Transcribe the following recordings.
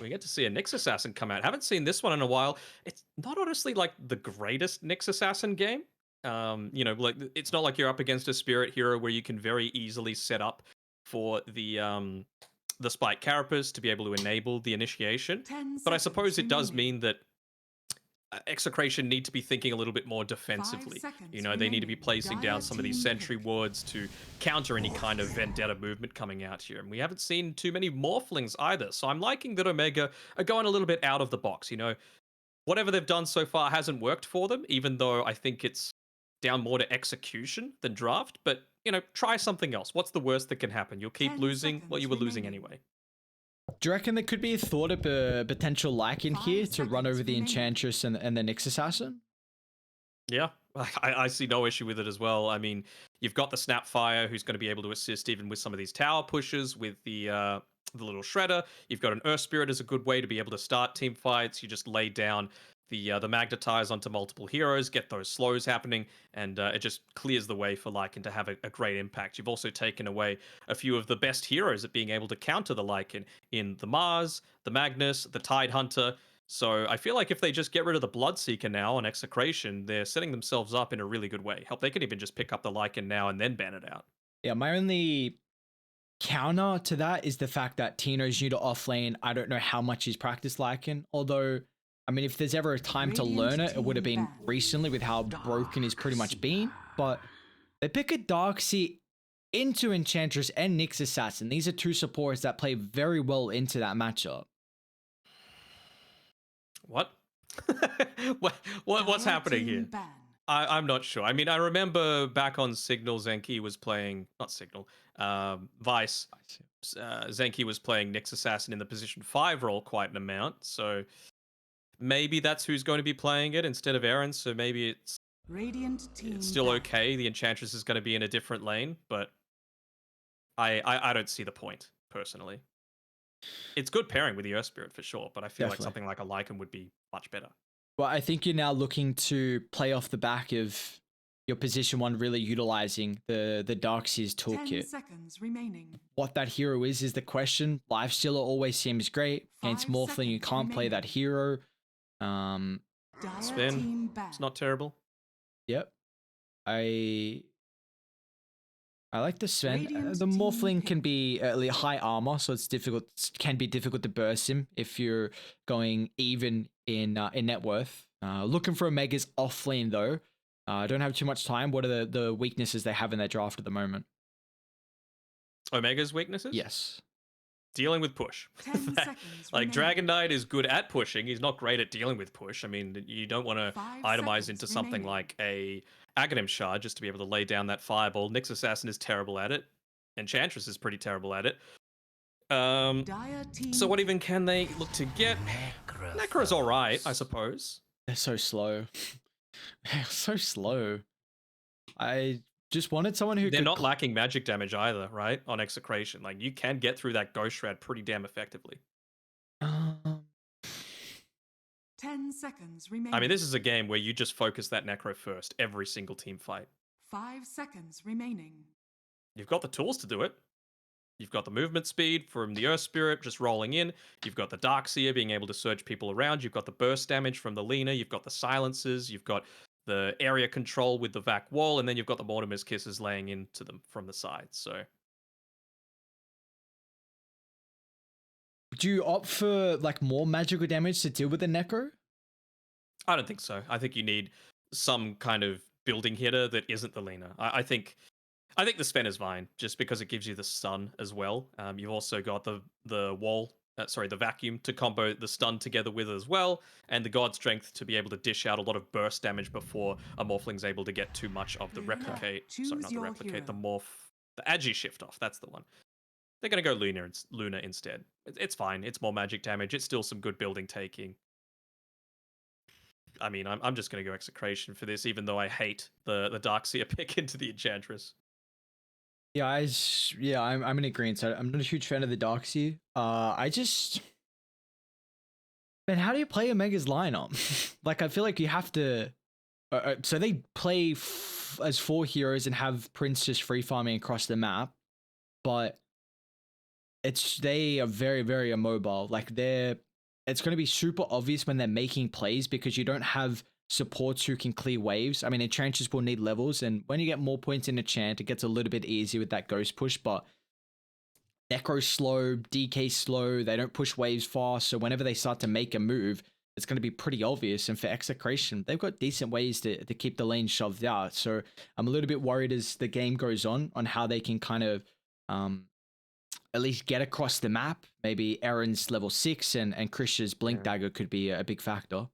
We get to see a Nyx Assassin come out. Haven't seen this one in a while. It's not honestly like the greatest Nyx Assassin game. Like it's not like you're up against a spirit hero where you can very easily set up for the Spike Carapace to be able to enable the initiation. 10 But I suppose seconds it does remaining. mean that Execration need to be thinking a little bit more 5 defensively. seconds They need to be remaining. placing down Dire some of these team sentry pick. wards to counter any kind of vendetta movement coming out here. And we haven't seen too many morphlings either. So I'm liking that Omega are going a little bit out of the box. Whatever they've done so far hasn't worked for them, even though I think it's down more to execution than draft. But, try something else. What's the worst that can happen? You'll keep 10 losing. Well, seconds you were losing remaining. anyway. Do you reckon there could be a thought of a potential Lycan 5 here to run seconds over the remaining. Enchantress and the Nyx Assassin? Yeah, I see no issue with it as well. I mean, you've got the Snapfire who's going to be able to assist even with some of these tower pushes with the little shredder. You've got an Earth Spirit as a good way to be able to start team fights. You just lay down the magnetize onto multiple heroes, get those slows happening, and it just clears the way for Lycan to have a great impact. You've also taken away a few of the best heroes at being able to counter the Lycan in the Mars, the Magnus, the Tide Hunter. So I feel like if they just get rid of the Bloodseeker now on Execration, they're setting themselves up in a really good way. Help, they can even just pick up the Lycan now and then ban it out. Yeah, my only counter to that is the fact that Tino's new to offlane. I don't know how much he's practiced Lycan, although, I mean, if there's ever a time to learn it, it would have been recently with how broken he's pretty much been. But they pick a Darkseer into Enchantress and Nyx Assassin. These are two supports that play very well into that matchup. What? What's Dire happening team here? ban. I'm not sure. I mean, I remember back on Signal, Zenki was playing, not Signal, Vice. Zenki was playing Nyx Assassin in the position 5 role quite an amount. So maybe that's who's going to be playing it instead of Aaron. So maybe Radiant team it's still ban. okay. The Enchantress is going to be in a different lane, but I don't see the point, personally. It's good pairing with the Earth Spirit for sure, but I feel like Definitely. something like a Lycan would be much better. Well, I think you're now looking to play off the back of your position 1 really utilizing the Darkseer's 10 toolkit. seconds remaining. What that hero is the question. Lifestealer always seems great. Against 5 Morphling, you seconds can't play that remaining. hero. Dire Spin. team ban. It's not terrible. Yep. I like the Sven. Radiant The team Morphling can pick. be high armor, so it's difficult. Can be difficult to burst him if you're going even in net worth. Looking for Omega's off lane though. I don't have too much time. What are the weaknesses they have in their draft at the moment? Omega's weaknesses? Yes. Dealing with push. 10 seconds Like, remaining. Dragon Knight is good at pushing. He's not great at dealing with push. I mean, you don't want to 5 itemize seconds into something remaining. like a Aghanim Shard just to be able to lay down that fireball. Nyx Assassin is terrible at it. Enchantress is pretty terrible at it. Dire team So what even can they look to get? Necro's alright, I suppose. They're so slow. They're so slow. I just wanted someone who They're could not lacking magic damage either, right? On Execration. Like, you can get through that Ghost Shroud pretty damn effectively. 10 seconds remaining. I mean, this is a game where you just focus that Necro first, every single team fight. 5 seconds remaining. You've got the tools to do it. You've got the movement speed from the Earth Spirit just rolling in. You've got the Darkseer being able to surge people around. You've got the burst damage from the Lina. You've got the silences. You've got the area control with the Vac Wall. And then you've got the Mortimer's Kisses laying into them from the side. So Do you opt for like more magical damage to deal with the Necro? I don't think so. I think you need some kind of building hitter that isn't the Lina. I think the Sven is fine just because it gives you the stun as well. You've also got the wall, the vacuum to combo the stun together with as well, and the God Strength to be able to dish out a lot of burst damage before a Morphling's able to get too much of the replicate. Choose Sorry, not the your replicate, the hero. Agi shift off. That's the one. They're gonna go Luna instead. It's fine. It's more magic damage. It's still some good building taking. I mean, I'm just gonna go Execration for this, even though I hate the Darkseer pick into the Enchantress. Yeah, I'm in agreement. So I'm not a huge fan of the Darkseer. Man, how do you play Omega's lineup? Like, I feel like you have to. So they play as 4 heroes and have Prince just free farming across the map, but they are very, very immobile. Like it's going to be super obvious when they're making plays because you don't have supports who can clear waves. I mean, entrenches will need levels, and when you get more points in a chant, it gets a little bit easier with that ghost push, but Necro's slow, DK slow, they don't push waves fast, so whenever they start to make a move, it's going to be pretty obvious. And for Execration, they've got decent ways to keep the lane shoved out. So I'm a little bit worried as the game goes on how they can kind of at least get across the map. Maybe Aaron's level 6 and Krish's Blink Dagger could be a big factor.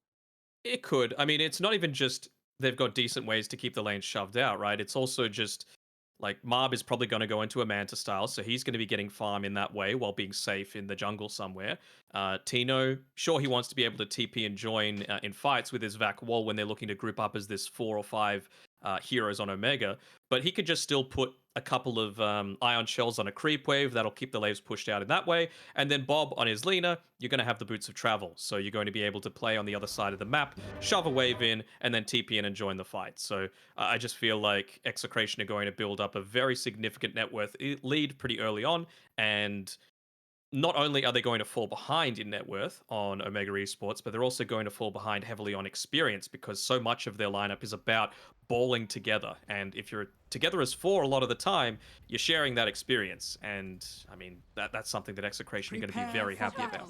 It could. I mean, it's not even just they've got decent ways to keep the lane shoved out, right? It's also just like Marb is probably going to go into a Manta style, so he's going to be getting farm in that way while being safe in the jungle somewhere. Tino, sure, he wants to be able to TP and join in fights with his Vac wall when they're looking to group up as this 4 or 5 heroes on Omega, but he could just still put a couple of ion shells on a creep wave that'll keep the waves pushed out in that way. And then Bob on his Lina, you're going to have the boots of travel, so you're going to be able to play on the other side of the map, shove a wave in, and then TP in and join the fight. So I just feel like Execration are going to build up a very significant net worth lead pretty early on, and not only are they going to fall behind in net worth on Omega Esports, but they're also going to fall behind heavily on experience because so much of their lineup is about balling together. And if you're together as 4 a lot of the time, you're sharing that experience. And I mean, that's something that Execration are going to be very happy about.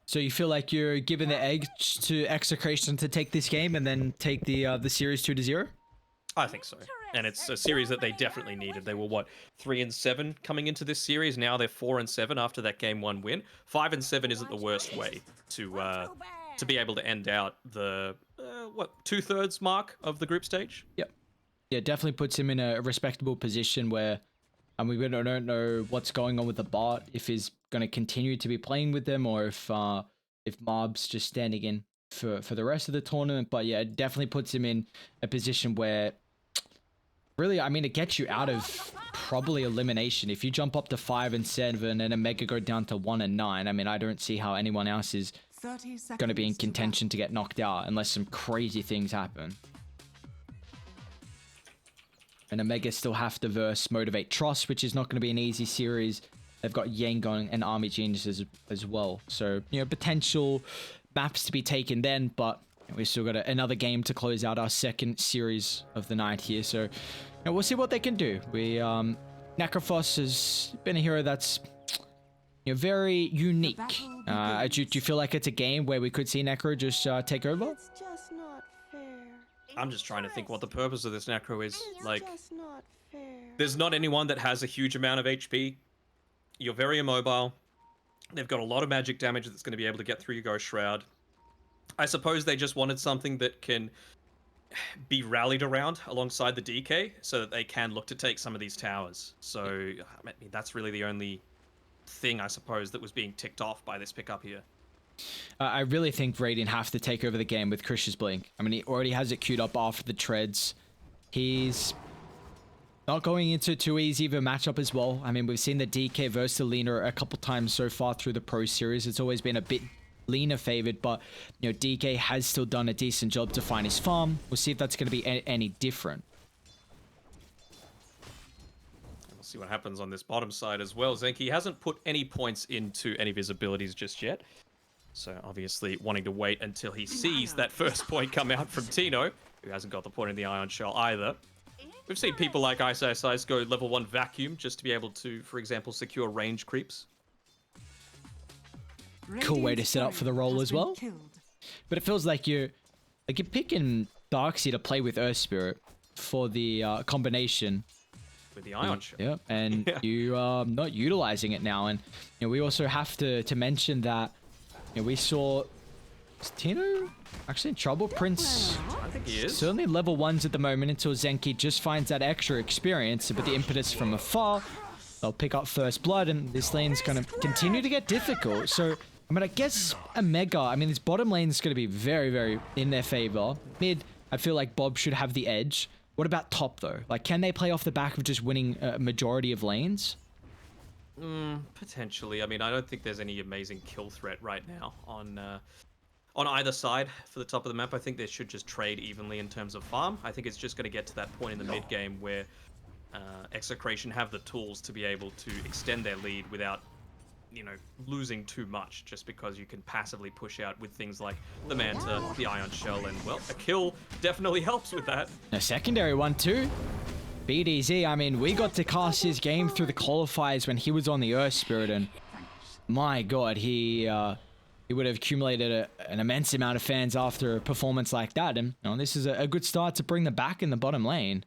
So you feel like you're giving the edge to Execration to take this game and then take the series 2-0? I think so. And it's a series that they definitely needed. They were, 3-7 coming into this series. Now they're 4-7 after that game 1 win. 5-7 isn't the worst way to be able to end out the, 2/3 mark of the group stage? Yep. Yeah, definitely puts him in a respectable position where we don't know what's going on with the bot, if he's going to continue to be playing with them or if Mob's just standing in for the rest of the tournament. But yeah, it definitely puts him in a position where really, I mean, it gets you out of probably elimination. If you jump up to 5-7 and Omega go down to 1-9, I mean, I don't see how anyone else is going to be in contention to get knocked out unless some crazy things happen. And Omega still have to verse Motivate Trust, which is not going to be an easy series. They've got Yangon and Army Geniuses as well. So, potential maps to be taken then, but we've still got another game to close out our second series of the night here. So, we'll see what they can do. Necrophos has been a hero that's very unique. Do you feel like it's a game where we could see Necro just take over? It's just not fair. I'm just trying to think what the purpose of this Necro is. Like, Just not fair. there's not anyone that has a huge amount of HP. You're very immobile. They've got a lot of magic damage that's going to be able to get through your Ghost Shroud. I suppose they just wanted something that can be rallied around alongside the DK so that they can look to take some of these towers. So, I mean, that's really the only thing, I suppose, that was being ticked off by this pickup here. I really think Radiant have to take over the game with Krish's Blink. I mean, he already has it queued up after the treads. He's not going into too easy of a matchup as well. I mean, we've seen the DK versus the Lina a couple times so far through the Pro Series. It's always been a bit Lina favored, but DK has still done a decent job to find his farm. We'll see if that's going to be any different. We'll see what happens on this bottom side as well. Zenki hasn't put any points into any of his abilities just yet. So obviously wanting to wait until he sees that first point come out from Tino, who hasn't got the point in the Ion Shell either. We've seen people like Ice go level 1 vacuum just to be able to, for example, secure range creeps. Cool way to set up for the role as well. But it feels like you're picking Darkseid to play with Earth Spirit for the combination. With the Ion Shell. Yep, and you are not utilizing it now. And we also have to mention that we saw Tino actually in trouble. Prince, I think he is. Certainly level 1s at the moment until Zenki just finds that extra experience. But the impetus from afar, they'll pick up first blood, and this lane's going to continue to get difficult. So, I mean, I guess Omega, this bottom lane is going to be very, very in their favor. Mid, I feel like Bob should have the edge. What about top, though? Like, can they play off the back of just winning a majority of lanes? Potentially. I mean, I don't think there's any amazing kill threat right now on either side for the top of the map. I think they should just trade evenly in terms of farm. I think it's just going to get to that point in the mid game where Execration have the tools to be able to extend their lead without, losing too much, just because you can passively push out with things like the Manta, the Ion Shell, and, well, a kill definitely helps with that. A secondary one too. BDZ, I mean, we got to cast his game through the qualifiers when he was on the Earth Spirit, and my god, he would have accumulated an immense amount of fans after a performance like that, and this is a good start to bring them back in the bottom lane.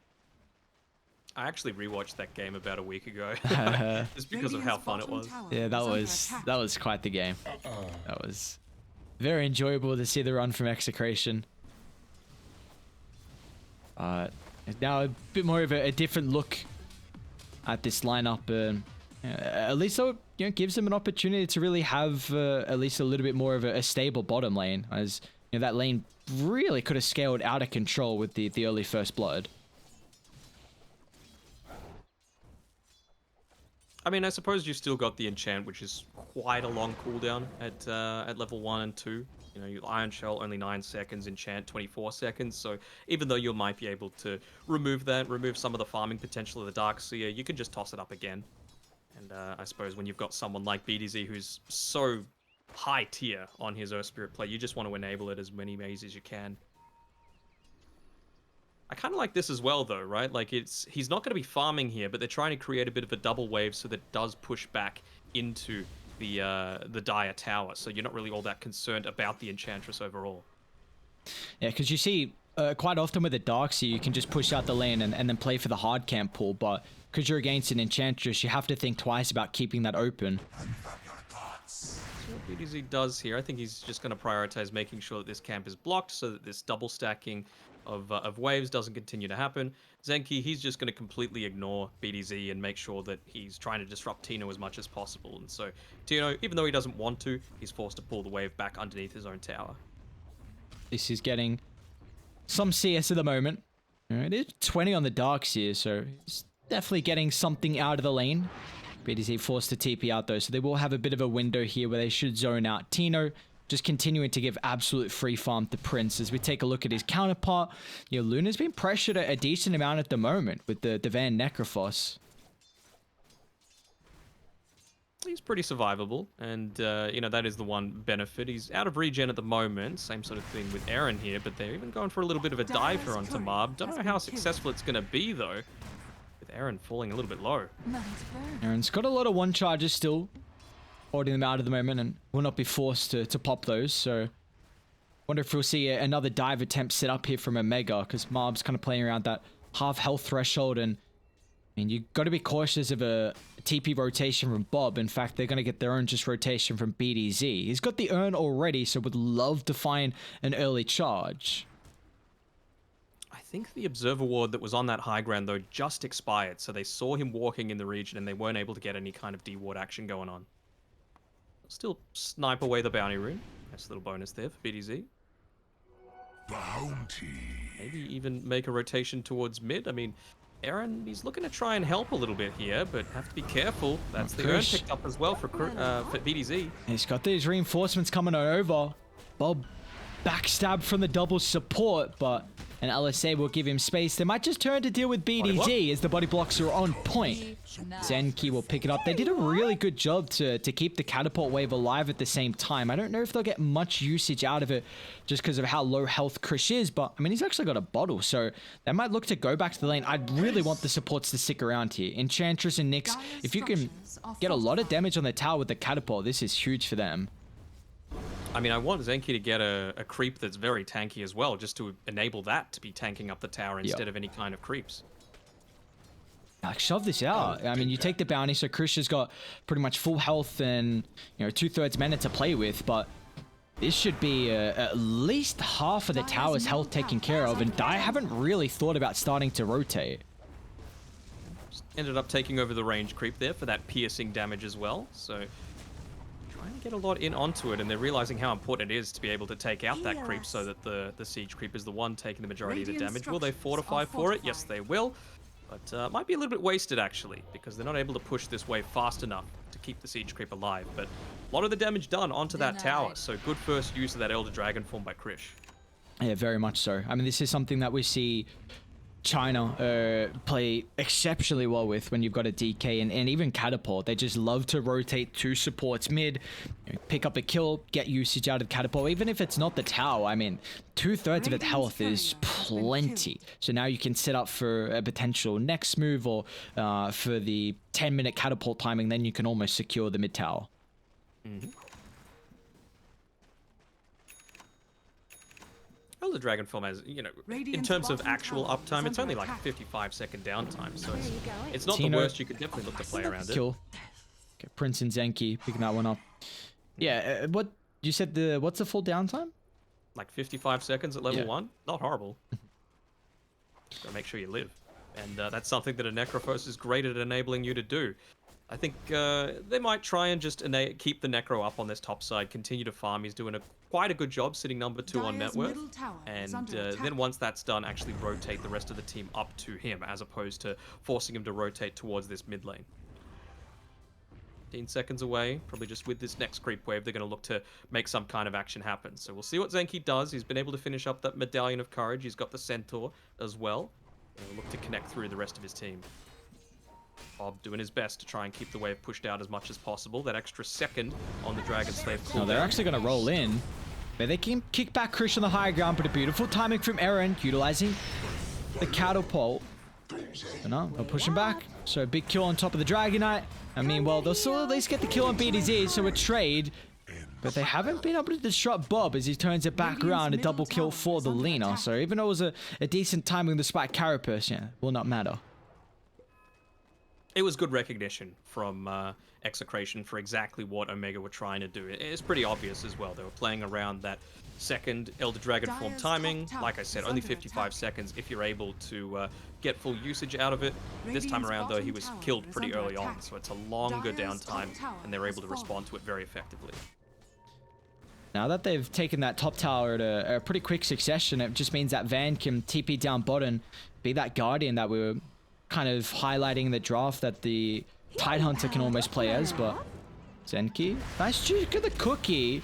I actually rewatched that game about a week ago, just because of how fun it was. Yeah, that was quite the game. That was very enjoyable to see the run from Execration. Now a bit more of a different look at this lineup. At least though, gives them an opportunity to really have at least a little bit more of a stable bottom lane, as that lane really could have scaled out of control with the early first blood. I mean, I suppose you've still got the enchant, which is quite a long cooldown at level 1 and 2. Your Iron Shell only 9 seconds, enchant 24 seconds. So even though you might be able to remove some of the farming potential of the Darkseer, you can just toss it up again. And I suppose when you've got someone like BDZ who's so high tier on his Earth Spirit play, you just want to enable it as many ways as you can. I kind of like this as well, though, right? Like, he's not going to be farming here, but they're trying to create a bit of a double wave so that it does push back into the Dire Tower. So you're not really all that concerned about the Enchantress overall. Yeah, because you see quite often with the Darkseer, you can just push out the lane and then play for the hard camp pool, but because you're against an Enchantress, you have to think twice about keeping that open. So what BDZ does here, I think he's just going to prioritize making sure that this camp is blocked so that this double stacking of waves doesn't continue to happen. Zenki, he's just going to completely ignore BDZ and make sure that he's trying to disrupt Tino as much as possible. And so Tino, even though he doesn't want to, he's forced to pull the wave back underneath his own tower. This is getting some CS at the moment. It is 20 on the Darkseer, so it's definitely getting something out of the lane. BDZ forced to TP out though, so they will have a bit of a window here where they should zone out. Tino just continuing to give absolute free farm to Prince. As we take a look at his counterpart, Luna's been pressured a decent amount at the moment with the Van Necrophos. He's pretty survivable, and that is the one benefit. He's out of regen at the moment, same sort of thing with Aaron here, but they're even going for a little bit of a dive here onto Marb. Don't know how successful it's going to be, though, with Aaron falling a little bit low. Aaron's got a lot of one charges still, holding them out at the moment, and will not be forced to pop those, so wonder if we'll see another dive attempt set up here from Omega, because Marb's kind of playing around that half health threshold, and I mean, you got to be cautious of a TP rotation from Bob. In fact, they're going to get their own just rotation from BDZ. He's got the urn already, so would love to find an early charge. I think the Observer Ward that was on that high ground, though, just expired, so they saw him walking in the region, and they weren't able to get any kind of D-Ward action going on. Still snipe away the bounty rune. Nice little bonus there for BDZ. Bounty. Maybe even make a rotation towards mid. I mean, Aaron, he's looking to try and help a little bit here, but have to be careful. That's the urn picked up as well for BDZ. He's got these reinforcements coming over. Bob backstab from the double support, but an LSA will give him space. They might just turn to deal with BDZ as the body blocks are on point. Zenki will pick it up. They did a really good job to keep the catapult wave alive at the same time. I don't know if they'll get much usage out of it just because of how low health Krish is, but I mean, he's actually got a bottle, so they might look to go back to the lane. I'd really want the supports to stick around here. Enchantress and Nyx, if you can get a lot of damage on the tower with the catapult, this is huge for them. I mean, I want Zenki to get a creep that's very tanky as well, just to enable that to be tanking up the tower instead of any kind of creeps. Like, shove this out. I mean, you take the bounty, so Krish has got pretty much full health and, 2/3 mana to play with, but this should be at least half of the tower's health taken care of, and I haven't really thought about starting to rotate. Just ended up taking over the range creep there for that piercing damage as well, so trying to get a lot in onto it, and they're realizing how important it is to be able to take out that creep so that the siege creep is the one taking the majority of the damage. Will they fortify for it? Yes, they will. But might be a little bit wasted, actually, because they're not able to push this wave fast enough to keep the siege creep alive. But a lot of the damage done onto that tower, so good first use of that Elder Dragon form by Krish. Yeah, very much so. I mean, this is something that we see China play exceptionally well with when you've got a DK and even Catapult. They just love to rotate two supports mid, pick up a kill, get usage out of Catapult. Even if it's not the tower, I mean, 2/3 of its health is plenty. So now you can set up for a potential next move or for the 10-minute Catapult timing, then you can almost secure the mid tower. Well, the Dragon Form has, you know, in terms of actual uptime, it's only like a 55-second downtime, so it's not the worst. You could definitely look to play around it. Kill. Okay, Prince and Zenki picking that one up. Yeah, what you said? What's the full downtime? Like 55 seconds at level 1. Not horrible. Gotta make sure you live, and that's something that a Necrophos is great at enabling you to do. I think they might try and just keep the Necro up on this top side, continue to farm. He's doing quite a good job sitting number 2 on net worth. And then once that's done, actually rotate the rest of the team up to him, as opposed to forcing him to rotate towards this mid lane. 15 seconds away, probably just with this next creep wave, they're going to look to make some kind of action happen. So we'll see what Zenki does. He's been able to finish up that Medallion of Courage. He's got the Centaur as well. And we'll look to connect through the rest of his team. Bob doing his best to try and keep the wave pushed out as much as possible. That extra second on the Dragon Slave cooldown. No, they're actually going to roll in. But they can kick back Krish on the high ground, but a beautiful timing from Eren, utilizing the Catapult. No, they'll push him back. So a big kill on top of the Dragonite. I mean, well, they'll still at least get the kill on BDZ, so a trade. But they haven't been able to disrupt Bob as he turns it back around. A double kill for the Lina. So even though it was a decent timing despite Carapace, yeah, will not matter. It was good recognition from Execration for exactly what Omega were trying to do. It's pretty obvious as well. They were playing around that second Elder Dragon form timing. Like I said, only 55 seconds if you're able to get full usage out of it. This time around, though, he was killed pretty early on, so it's a longer downtime, and they're able to respond to it very effectively. Now that they've taken that top tower at a pretty quick succession, it just means that Van can TP down bottom, be that Guardian that we were kind of highlighting in the draft that the Tidehunter can almost play as, but Zenki, nice juke of the cookie.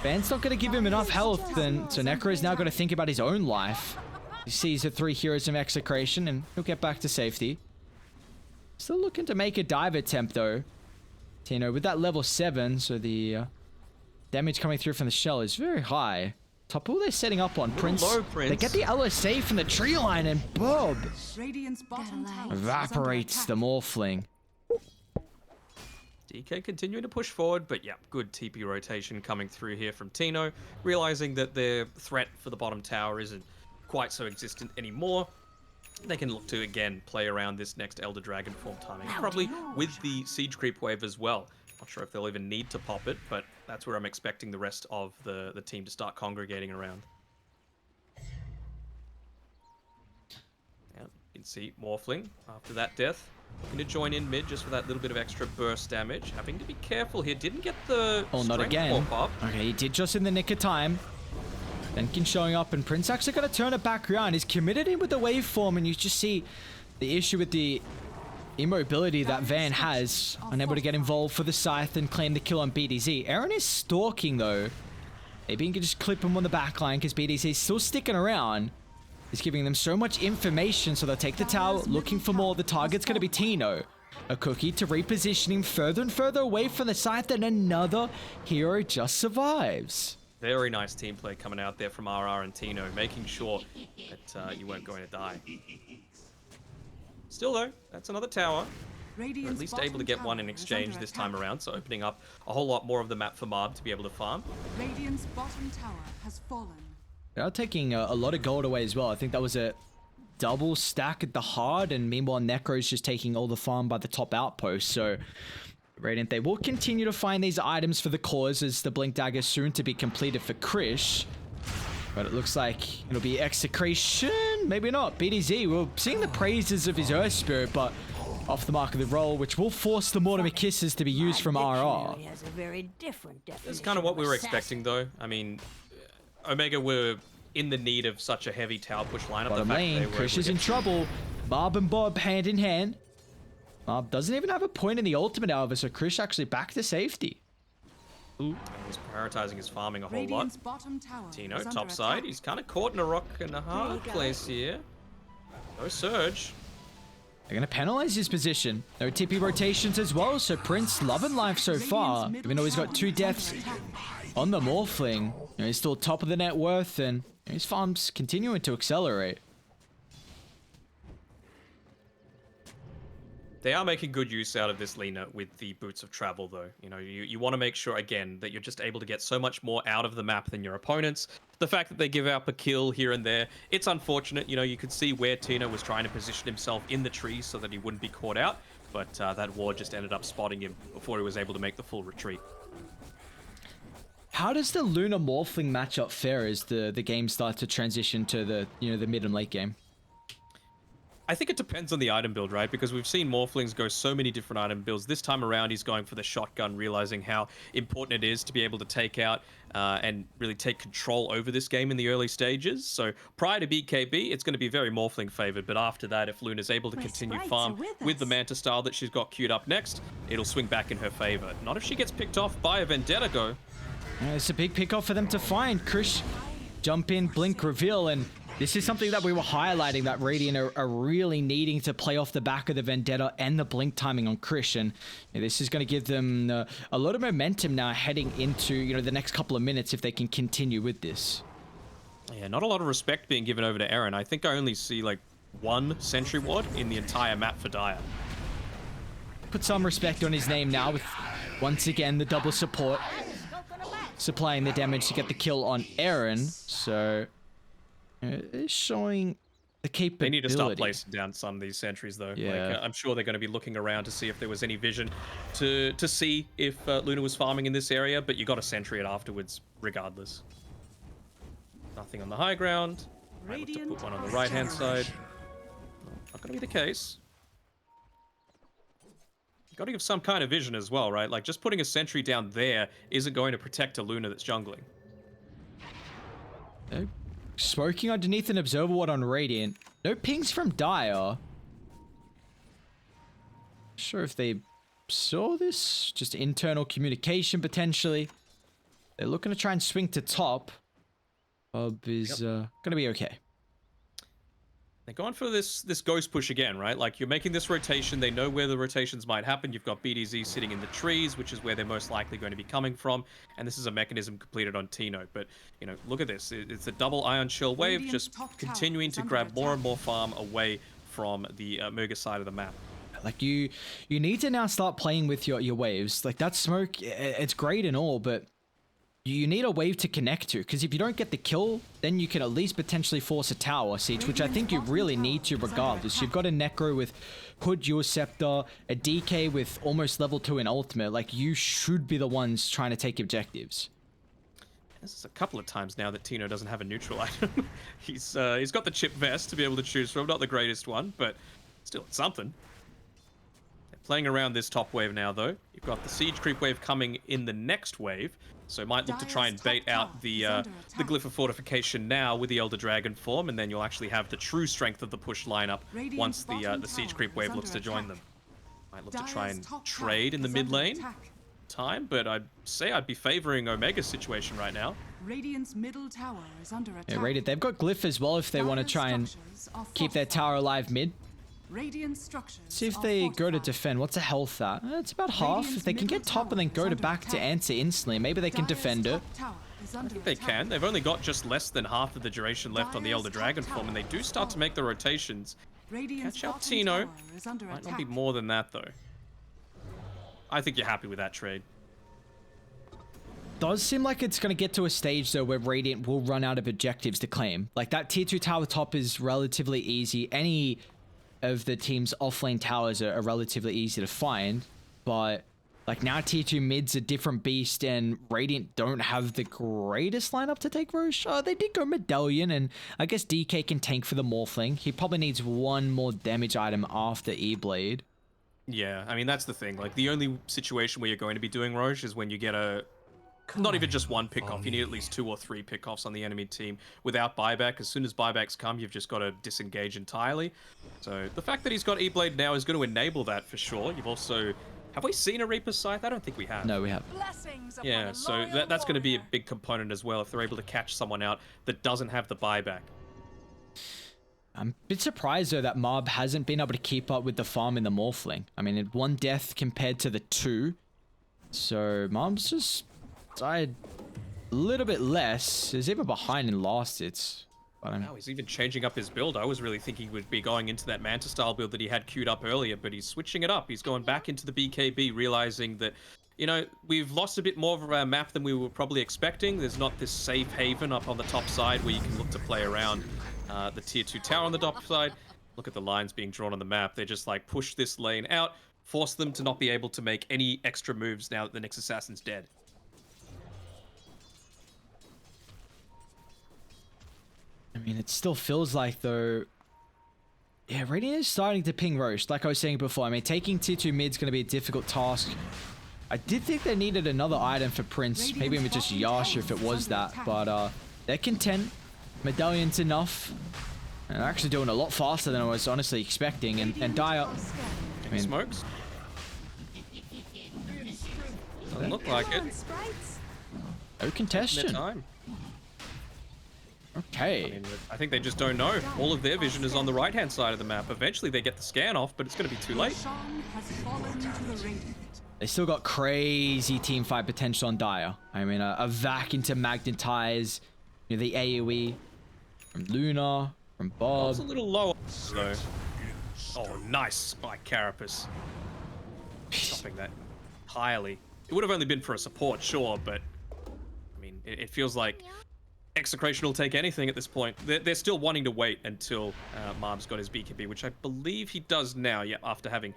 Van's not going to give him enough health, and so Necro is now going to think about his own life. He sees the 3 heroes of Execration, and he'll get back to safety. Still looking to make a dive attempt, though. Tino, with that level 7, so the damage coming through from the shell is very high. Top who they're setting up on Prince. Low, Prince. They get the LSA from the tree line, and Bob evaporates the Morphling. DK continuing to push forward, but yeah, good TP rotation coming through here from Tino, realizing that their threat for the bottom tower isn't quite so existent anymore. They can look to, again, play around this next Elder Dragon form timing, probably with the Siege Creep wave as well. Not sure if they'll even need to pop it, but that's where I'm expecting the rest of the team to start congregating around. Yeah, you can see Morphling, after that death, going to join in mid just for that little bit of extra burst damage. Having to be careful here. Didn't get the not again. Pop up. Okay, he did just in the nick of time. Benkin showing up, and Prince actually going to turn it back around. He's committed in with the waveform, and you just see the issue with the immobility that Van has, unable to get involved for the Scythe and claim the kill on BDZ. Eren is stalking, though. Maybe he can just clip him on the backline because BDZ is still sticking around. He's giving them so much information, so they'll take the tower, looking for more. The target's going to be Tino. A cookie to reposition him further and further away from the Scythe, and another hero just survives. Very nice team play coming out there from RR and Tino, making sure that you weren't going to die. Still, though, that's another tower. We're at least able to get one in exchange this time around, so opening up a whole lot more of the map for Marb to be able to farm. Radiant's bottom tower has fallen. They are taking a lot of gold away as well. I think that was a double stack at the hard, and meanwhile Necro's just taking all the farm by the top outpost. So Radiant, they will continue to find these items for the cause as the Blink Dagger soon to be completed for Krish. But it looks like it'll be Execration. Maybe not. BDZ, we're seeing the praises of his Earth Spirit, but off the mark of the roll, which will force the Mortimer Kisses to be used from RR. That's kind of what we were expecting, though. I mean, Omega were in the need of such a heavy tower push lineup. Bottom lane, Krish is in trouble. Marb and Bob hand in hand. Marb doesn't even have a point in the ultimate, however, so Krish actually back to safety. Ooh, he's prioritizing his farming a whole lot. Bottom tower Tino, top side. He's kind of caught in a rock and a hard place here. No Surge. They're going to penalize his position. No TP rotations as well, so Prince loving life so far. Even though he's got 2 deaths on the Morphling, you know, he's still top of the net worth, and his farm's continuing to accelerate. They are making good use out of this Lina with the Boots of Travel, though. You know, you want to make sure, again, that you're just able to get so much more out of the map than your opponents. The fact that they give up a kill here and there, it's unfortunate. You know, you could see where Tino was trying to position himself in the trees so that he wouldn't be caught out, but that ward just ended up spotting him before he was able to make the full retreat. How does the Luna Morphling matchup fare as the game starts to transition to the, you know, the mid and late game? I think it depends on the item build, right? Because we've seen Morphlings go so many different item builds. This time around, he's going for the shotgun, realizing how important it is to be able to take out and really take control over this game in the early stages. So prior to BKB, it's going to be very Morphling favored. But after that, if Luna's able to continue farm with the Manta style that she's got queued up next, it'll swing back in her favor. Not if she gets picked off by a Vendetta go. Yeah, it's a big pick-off for them to find. Krish, jump in, blink, reveal, and this is something that we were highlighting, that Radiant are really needing to play off the back of the Vendetta and the blink timing on Krish, and this is going to give them a lot of momentum now heading into, you know, the next couple of minutes if they can continue with this. Yeah, not a lot of respect being given over to Eren. I think I only see like 1 sentry ward in the entire map for Dire. Put some respect on his name now with, once again, the double support supplying the damage to get the kill on Eren, so it's showing the capability. They need to start placing down some of these sentries, though. Yeah. Like, I'm sure they're going to be looking around to see if there was any vision to see if Luna was farming in this area, but you got to sentry it afterwards, regardless. Nothing on the high ground. Might look to put one on the right-hand side. Not going to be the case. You got to give some kind of vision as well, right? Like, just putting a sentry down there isn't going to protect a Luna that's jungling. No. Smoking underneath an observer ward on Radiant. No pings from Dire. Not sure if they saw this. Just internal communication, potentially. They're looking to try and swing to top. Bob is going to be okay. They're going for this ghost push again, right? Like, you're making this rotation. They know where the rotations might happen. You've got BDZ sitting in the trees, which is where they're most likely going to be coming from. And this is a mechanism completed on Tino. But, you know, look at this. It's a double Ion Shell wave, just continuing to grab more and more farm away from the Muga side of the map. Like, you need to now start playing with your waves. Like, that smoke, it's great and all, but you need a wave to connect to, because if you don't get the kill, then you can at least potentially force a tower siege, which I think you really need to regardless. You've got a Necro with Hood, your Scepter, a DK with almost level 2 in ultimate. Like, you should be the ones trying to take objectives. This is a couple of times now that Tino doesn't have a neutral item. He's got the chip vest to be able to choose from. Not the greatest one, but still it's something. They're playing around this top wave now, though. You've got the siege creep wave coming in the next wave. So might look to try and bait out the Glyph of Fortification now with the Elder Dragon form, and then you'll actually have the true strength of the push lineup once the Siege Creep wave looks to join them. Might look to try and trade in the mid lane time, but I'd say I'd be favoring Omega's situation right now. Radiant's middle tower is under attack. Yeah, Radiant, they've got Glyph as well if they want to try and keep their tower alive mid. Radiant structures. See if they go to defend. What's the health at? It's about half. If they can get top and then go to back to answer instantly, maybe they can defend it. I think they can. They've only got just less than half of the duration left on the Elder Dragon form, and they do start to make the rotations. Catch out Tino. Might not be more than that, though. I think you're happy with that trade. Does seem like it's going to get to a stage, though, where Radiant will run out of objectives to claim. Like, that tier 2 tower top is relatively easy. Any of the team's offlane towers are relatively easy to find, but like now tier 2 mid's a different beast, and Radiant don't have the greatest lineup to take Roche. They did go Medallion, and I guess DK can tank for the Morphling. He probably needs one more damage item after E-Blade. Yeah, I mean, that's the thing. Like, the only situation where you're going to be doing Roche is when you get a not even just one pick-off. You need at least 2 or 3 pick-offs on the enemy team without buyback. As soon as buybacks come, you've just got to disengage entirely. So the fact that he's got E-Blade now is going to enable that for sure. You've also... Have we seen a Reaper's Scythe? I don't think we have. No, we haven't. Yeah, so that's going to be a big component as well if they're able to catch someone out that doesn't have the buyback. I'm a bit surprised though that Mob hasn't been able to keep up with the farm in the Morphling. I mean, it 1 death compared to the 2. So Mob's just died a little bit less. He's even behind in last hits. Wow, he's even changing up his build. I was really thinking he would be going into that Manta style build that he had queued up earlier, but he's switching it up. He's going back into the BKB, realizing that, you know, we've lost a bit more of our map than we were probably expecting. There's not this safe haven up on the top side where you can look to play around the tier 2 tower on the top side. Look at the lines being drawn on the map. They just like push this lane out, force them to not be able to make any extra moves now that the next assassin's dead. I mean, it still feels like, though... Yeah, Radiant is starting to ping Roast, like I was saying before. I mean, taking tier 2 mid is going to be a difficult task. I did think they needed another item for Prince. Maybe even just Yasha if it was that. But they're content. Medallion's enough. And they're actually doing a lot faster than I was honestly expecting. And Dire... I mean, smokes? Doesn't look like it. No contestation. Time. Okay. I think they just don't know. All of their vision is on the right-hand side of the map. Eventually they get the scan off, but it's going to be too late. They still got crazy teamfight potential on Dire. I mean, a vac into Magnetize, you know, the AoE from Luna, from Bob. It's a little low, though. Oh, nice spike Carapace. Stopping that entirely. It would have only been for a support, sure, but I mean, it feels like Execration will take anything at this point. They're still wanting to wait until Marb's got his BKB, which I believe he does now, yeah, after having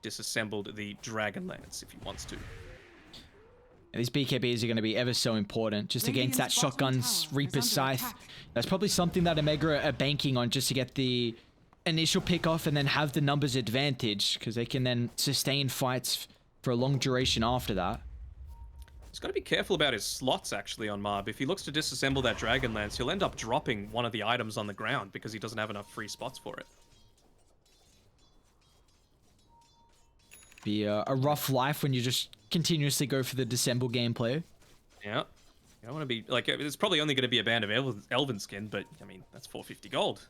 disassembled the Dragon Lance, if he wants to. And these BKBs are going to be ever so important, just against that Shotgun's Reaper's Scythe. That's probably something that Omega are banking on, just to get the initial pick off and then have the numbers advantage, because they can then sustain fights for a long duration after that. He's got to be careful about his slots, actually, on Marb. If he looks to disassemble that Dragon Lance, he'll end up dropping one of the items on the ground because he doesn't have enough free spots for it. Be a rough life when you just continuously go for the disassemble gameplay. Yeah. I want to be, like, it's probably only going to be a band of Elven skin, but, I mean, that's 450 gold.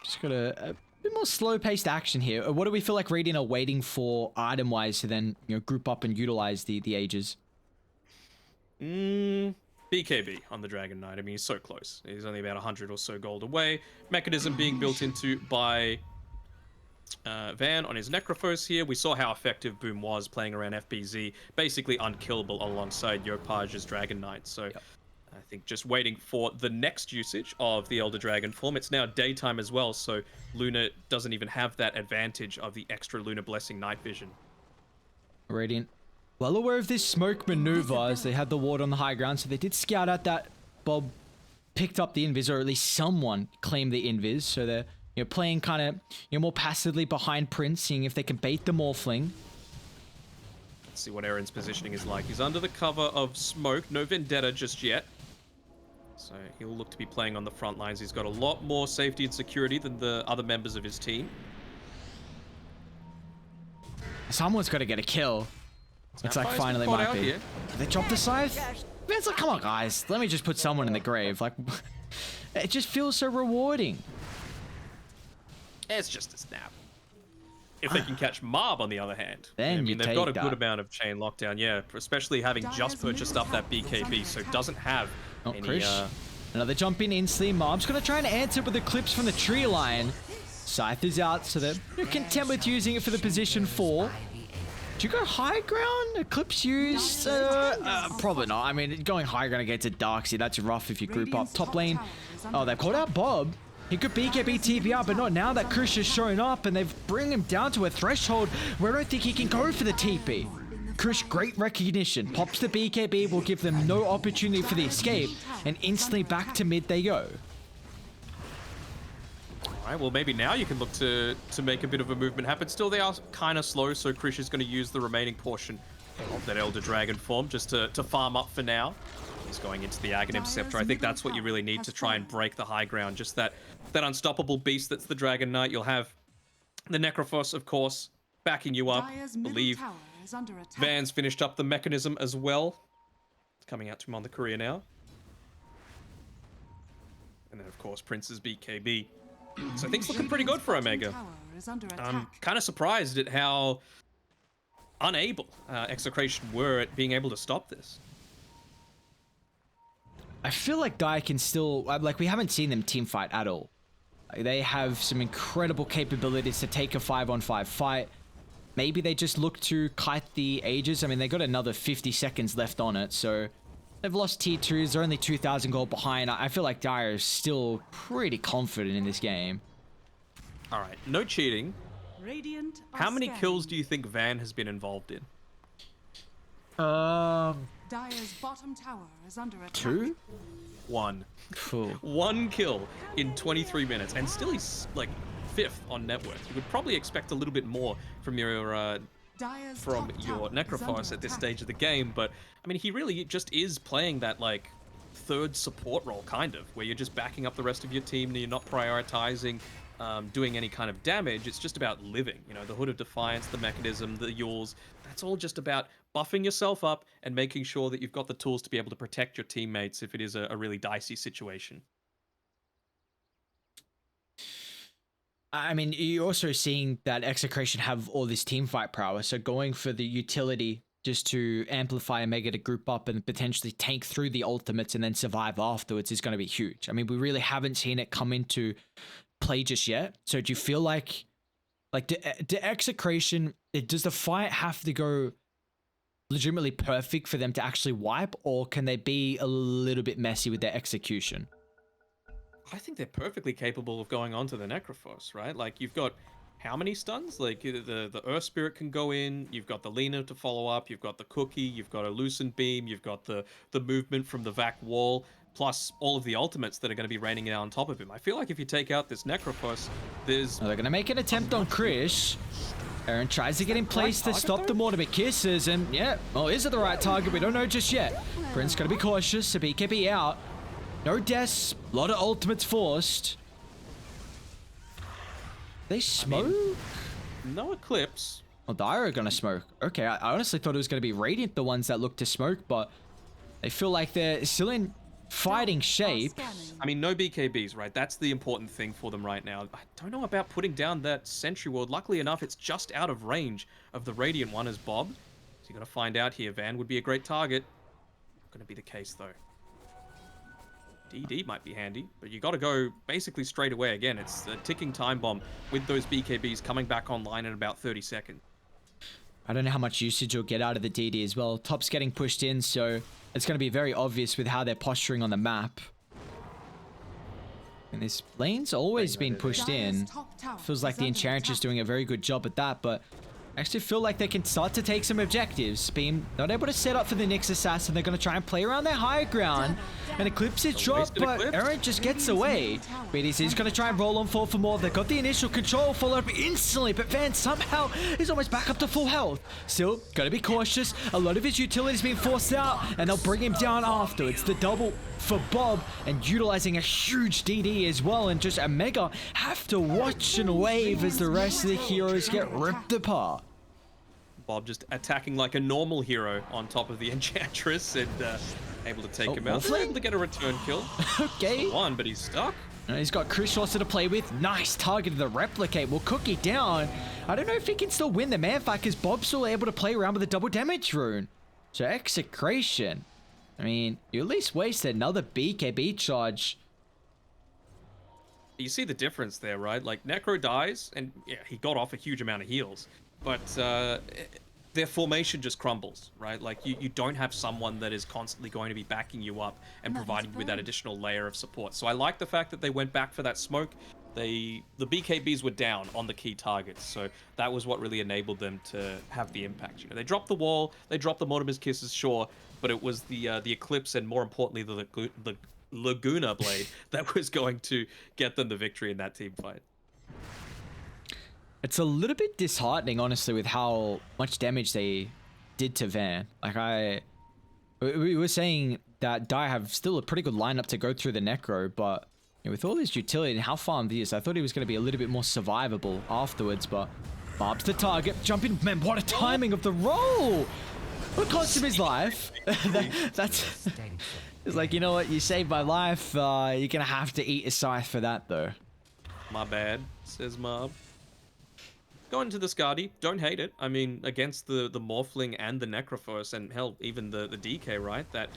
Just got a bit more slow-paced action here. What do we feel like Radiant are waiting for item-wise to then, you know, group up and utilize the ages? BKB on the Dragon Knight. I mean, he's so close. He's only about 100 or so gold away. Mechanism being built into by Van on his Necrophos here. We saw how effective Boom was playing around FBZ. Basically unkillable alongside Yopaj's Dragon Knight. So yep. I think just waiting for the next usage of the Elder Dragon form. It's now daytime as well, so Luna doesn't even have that advantage of the extra Lunar Blessing night vision. Radiant well aware of this smoke maneuver as they had the ward on the high ground, so they did scout out that Bob picked up the invis, or at least someone claimed the invis, so they're, you know, playing kind of, you know, more passively behind Prince, seeing if they can bait the Morphling. Let's see what Aaron's positioning is like. He's under the cover of smoke, no Vendetta just yet. So he'll look to be playing on the front lines. He's got a lot more safety and security than the other members of his team. Someone's got to get a kill. It's like finally might be. Did they drop the scythe? It's like, come on, guys. Let me just put someone in the grave. Like, it just feels so rewarding. It's just a snap. If they can catch Marb, on the other hand, then I mean, they've got a good amount of chain lockdown, yeah, especially having just purchased up that BKB, so doesn't have any... Another jump in instantly. Marb's going to try and answer with the clips from the tree line. Scythe is out, so they're content with using it for the position 4. Do you go high ground? Eclipse used? Probably not. I mean, going high ground against a Darkseid, that's rough if you group up. Top lane. Oh, they've called out Bob. He could BKB TPR, but not now that Krish has shown up, and they've bring him down to a threshold where I don't think he can go for the TP. Krish, great recognition. Pops the BKB, will give them no opportunity for the escape, and instantly back to mid they go. Alright, well maybe now you can look to make a bit of a movement happen. Still, they are kind of slow, so Krish is going to use the remaining portion of that Elder Dragon form just to farm up for now. He's going into the Aghanim Scepter. I think that's what you really need to try and break the high ground. Just that unstoppable beast that's the Dragon Knight. You'll have the Necrophos, of course, backing you up. I believe Van's finished up the mechanism as well. It's coming out to him on the courier now. And then, of course, Prince's BKB. So things looking pretty good for Omega. Tower is under I'm attack. kind of surprised at how unable Execration were at being able to stop this. I feel like Dai can still, like, we haven't seen them team fight at all. Like, they have some incredible capabilities to take a 5-on-5 fight. Maybe they just look to kite the ages. I mean, they got another 50 seconds left on it, so they've lost tier 2s. They're only 2,000 gold behind. I feel like Dai is still pretty confident in this game. All right, no cheating. Radiant are How many scanning. kills do you think Van has been involved in? Dire's bottom tower is under attack. 2? One. Cool. One kill in 23 minutes, and still he's like 5th on net worth. You would probably expect a little bit more from your Dire's top tower is Necrophos under at this attack. stage of the game, but I mean, he really just is playing that like 3rd support role, kind of, where you're just backing up the rest of your team and you're not prioritizing doing any kind of damage. It's just about living. You know, the Hood of Defiance, the Mechanism, the Yules, that's all just about buffing yourself up and making sure that you've got the tools to be able to protect your teammates if it is a really dicey situation. I mean, you're also seeing that Execration have all this team fight prowess, so going for the utility just to amplify Omega to group up and potentially tank through the ultimates and then survive afterwards is going to be huge. I mean, we really haven't seen it come into play just yet. So do you feel like the Execration, does the fight have to go legitimately perfect for them to actually wipe, or can they be a little bit messy with their execution? I think they're perfectly capable of going on to the Necrophos, right? Like, you've got how many stuns? Like, the Earth Spirit can go in, you've got the Lena to follow up, you've got the Cookie, you've got a Lucent Beam, you've got the movement from the Vac Wall, plus all of the ultimates that are going to be raining down on top of him. I feel like if you take out this Necrophos, there's... They're going to make an attempt on Krish. Aaron tries to get in place to stop the Mortimer Kisses, and yeah, well, is it the right target? We don't know just yet. Prince got to be cautious, so BKB out. No deaths, a lot of ultimates forced. They smoke? No Eclipse. Well, Dire are gonna smoke. Okay, I honestly thought it was gonna be Radiant, the ones that look to smoke, but they feel like they're still in fighting shape. I mean, no BKBs, right? That's the important thing for them right now. I don't know about putting down that Sentry Ward. Luckily enough, it's just out of range of the Radiant one as Bob. So you gotta find out here. Van would be a great target. Not gonna be the case, though. DD might be handy, but you gotta go basically straight away. Again, it's a ticking time bomb with those BKBs coming back online in about 30 seconds. I don't know how much usage you'll get out of the DD as well. Top's getting pushed in, so it's going to be very obvious with how they're posturing on the map. And this lane's always been pushed in. Feels like the Enchantress is doing a very good job at that, but I actually feel like they can start to take some objectives. Being not able to set up for the Nyx Assassin, they're going to try and play around their higher ground. And Eclipse is dropped, but Aaron just gets away. BDC is going to try and roll on full for more. They've got the initial control followed up instantly, but Van somehow is almost back up to full health. Still, got to be cautious. A lot of his utility's been forced out, and they'll bring him down after. It's the double for Bob, and utilizing a huge DD as well, and just Omega have to watch and wave as the rest of the heroes get ripped apart. Bob just attacking like a normal hero on top of the Enchantress and able to take him out. They're able to get a return kill. Okay. One, but he's stuck. And he's got Krish also to play with. Nice target of the replicate. Will Cookie down. I don't know if he can still win the man fight because Bob's still able to play around with the double damage rune. So Execration. I mean, you at least wasted another BKB charge. You see the difference there, right? Like, Necro dies, and yeah, he got off a huge amount of heals. But their formation just crumbles, right? Like, you don't have someone that is constantly going to be backing you up and providing you with that additional layer of support. So I like the fact that they went back for that smoke. The BKBs were down on the key targets, so that was what really enabled them to have the impact. You know, they dropped the wall, they dropped the Mortimer's Kisses, sure, but it was the Eclipse and more importantly the Laguna Blade that was going to get them the victory in that team fight. It's a little bit disheartening, honestly, with how much damage they did to Van. Like, we were saying that Dai have still a pretty good lineup to go through the Necro, but you know, with all his utility and how farmed he is, I thought he was going to be a little bit more survivable afterwards, but Bob's the target. Jumping, man, what a timing of the roll! What cost him his life? That's it's like, you know what? You saved my life. You're gonna have to eat a scythe for that, though. My bad, says Marv. Go into the Skadi. Don't hate it. I mean, against the Morphling and the Necrophos, and hell, even the DK, right? That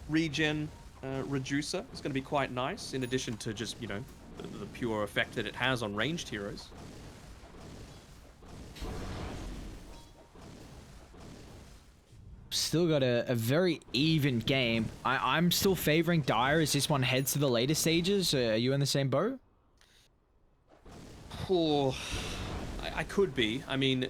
regen reducer is going to be quite nice, in addition to just, you know, the pure effect that it has on ranged heroes. Still got a very even game. I'm still favoring Dire as this one heads to the later stages. Are you in the same boat? Oh, I could be. I mean,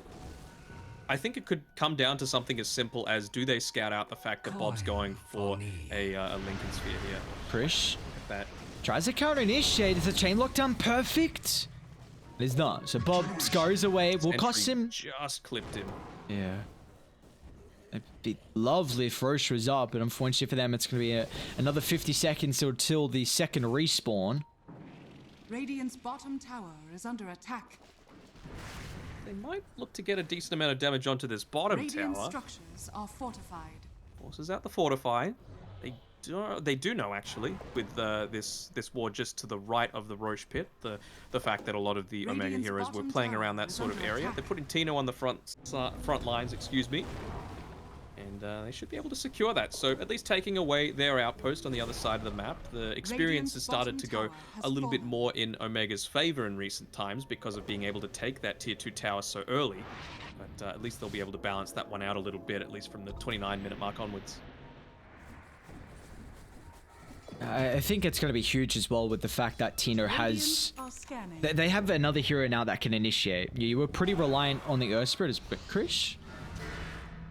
I think it could come down to something as simple as, do they scout out the fact that Bob's going for a Lincoln Sphere here? Krish That tries to counter initiate. Is the chain lockdown perfect? It is not. So Bob scurries away. Will cost him. Just clipped him. Yeah. It'd be lovely if Roche was up, but unfortunately for them, it's going to be another 50 seconds until the second respawn. Radiant's bottom tower is under attack. They might look to get a decent amount of damage onto this bottom Radiant tower. structures are fortified. Forces out the fortify. They do know, actually, with this war just to the right of the Roche pit, the fact that a lot of the Omega Radiant's heroes were bottom playing tower around that is sort of under area. attack. They're putting Tino on the front lines, excuse me. And they should be able to secure that. So at least taking away their outpost on the other side of the map, the experience has started to go a little bit more in Omega's favor in recent times because of being able to take that tier 2 tower so early. But at least they'll be able to balance that one out a little bit, at least from the 29-minute mark onwards. I think it's going to be huge as well with the fact that Tino has... Radiant are scanning. They have another hero now that can initiate. You were pretty reliant on the Earth Spirit, but Krish,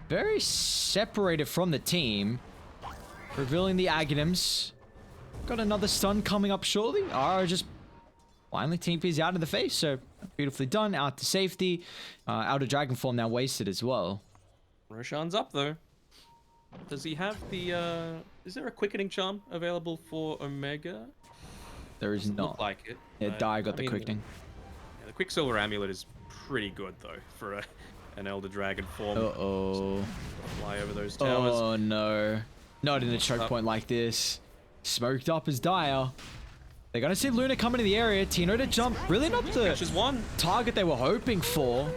very separated from the team. Revealing the Aghanims. Got another stun coming up shortly. Ara just finally TP's out of the face, so beautifully done. Out to safety. Out of Dragon Form now wasted as well. Roshan's up, though. Does he have the, is there a quickening charm available for Omega? There is Doesn't not. look like it. Yeah, but, Dai got I the mean, quickening. Yeah, the Quicksilver Amulet is pretty good, though, for an Elder Dragon form. Uh-oh. Fly over those towers. Oh, no. Not in a choke point like this. Smoked up as Dire. They're going to see Luna come into the area. Tino to jump. Really not the Catches one. target they were hoping for.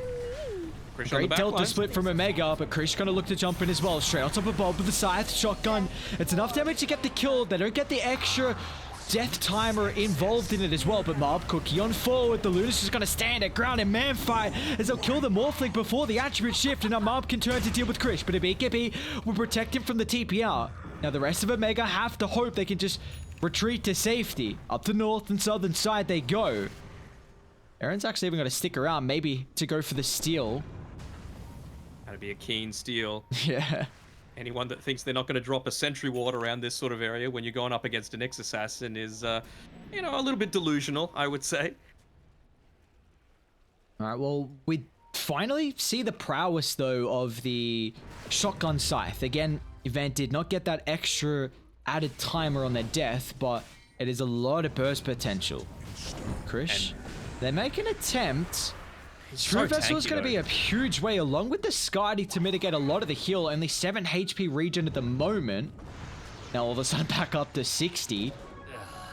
Krish on the Great back delta line. split from Omega, but Krish gonna look to jump in as well. Straight on top of Bob with the scythe shotgun. It's enough damage to get the kill. They don't get the extra death timer involved in it as well. But Mob Cookie on forward. The Luna's just gonna stand at ground and man fight as they'll kill the Morphling before the attribute shift. And now Mob can turn to deal with Krish, but a BKB will protect him from the TPR. Now the rest of Omega have to hope they can just retreat to safety. Up the north and southern side they go. Aaron's actually even gonna stick around, maybe to go for the steal. That'd be a keen steal. Yeah. Anyone that thinks they're not going to drop a sentry ward around this sort of area when you're going up against an X-Assassin is, you know, a little bit delusional, I would say. Alright, well, we finally see the prowess, though, of the shotgun scythe. Again, Event did not get that extra added timer on their death, but it is a lot of burst potential. Krish, they make an attempt. True Vessel is going to be a huge way, along with the Skadi, to mitigate a lot of the heal. Only 7 HP regen at the moment. Now all of a sudden back up to 60.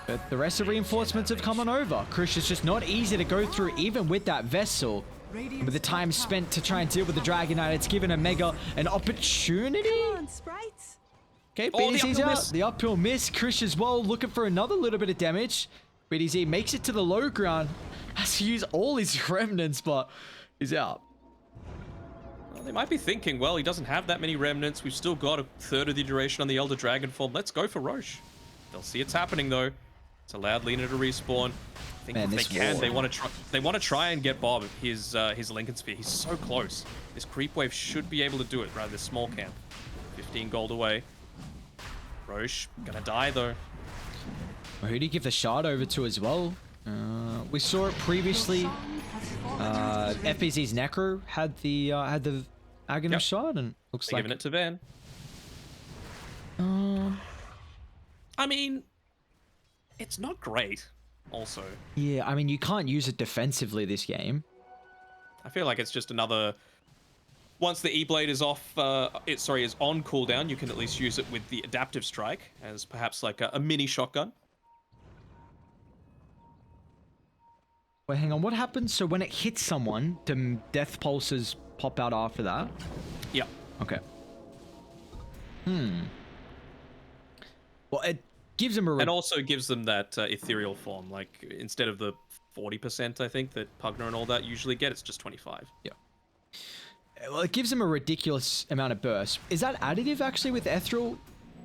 But the rest of reinforcements have come on over. Krish is just not easy to go through, even with that Vessel. And with the time spent to try and deal with the Dragon Knight, it's given Omega an opportunity. Come on, sprites. Okay, Oh, the BDZ's uphill out. miss. The uphill miss. Krish as well, looking for another little bit of damage. BDZ makes it to the low ground. Has to use all his remnants, but he's out. Well, they might be thinking, well, he doesn't have that many remnants. We've still got a third of the duration on the Elder Dragon form. Let's go for Roche. They'll see it's happening, though. It's allowed Lena to respawn. I think Man, if this they can, war. they want to try. They want to try and get Bob his Lincoln Sphere. He's so close. This creep wave should be able to do it. Right, this small camp. 15 gold away. Roche gonna die though. Who do you give the shard over to as well? We saw it previously. FBZ's Necro had the Aghanim shard, and looks They're like giving it to Van. I mean, it's not great. Also, yeah. I mean, you can't use it defensively this game. I feel like it's just another Once the E-Blade is off, is on cooldown, you can at least use it with the Adaptive Strike as perhaps like a mini shotgun. Wait, hang on. What happens? So when it hits someone, do death pulses pop out after that? Yeah. Okay. Well, it gives them a... And also gives them that ethereal form. Like, instead of the 40%, I think, that Pugner and all that usually get, it's just 25. Yeah. Well, it gives them a ridiculous amount of burst. Is that additive, actually, with Ethereal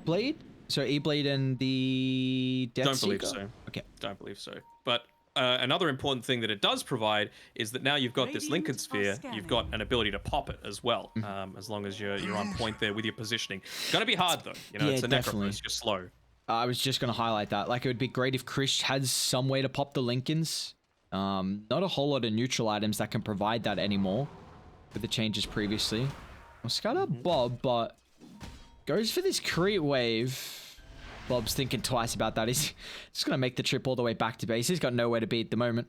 Blade? So E-Blade and the Death Don't believe Seeker? so. Okay. Don't believe so. But another important thing that it does provide is that now you've got this Lincoln Sphere, you've got an ability to pop it as well, as long as you're on point there with your positioning. Gonna be hard though, you know, Yeah, it's a definitely. Necrophos, you're slow. I was just going to highlight that. Like, it would be great if Krish has some way to pop the Lincolns. Not a whole lot of neutral items that can provide that anymore with the changes previously. Well, Scatter Bob, but goes for this creep wave. Bob's thinking twice about that. He's just going to make the trip all the way back to base. He's got nowhere to be at the moment.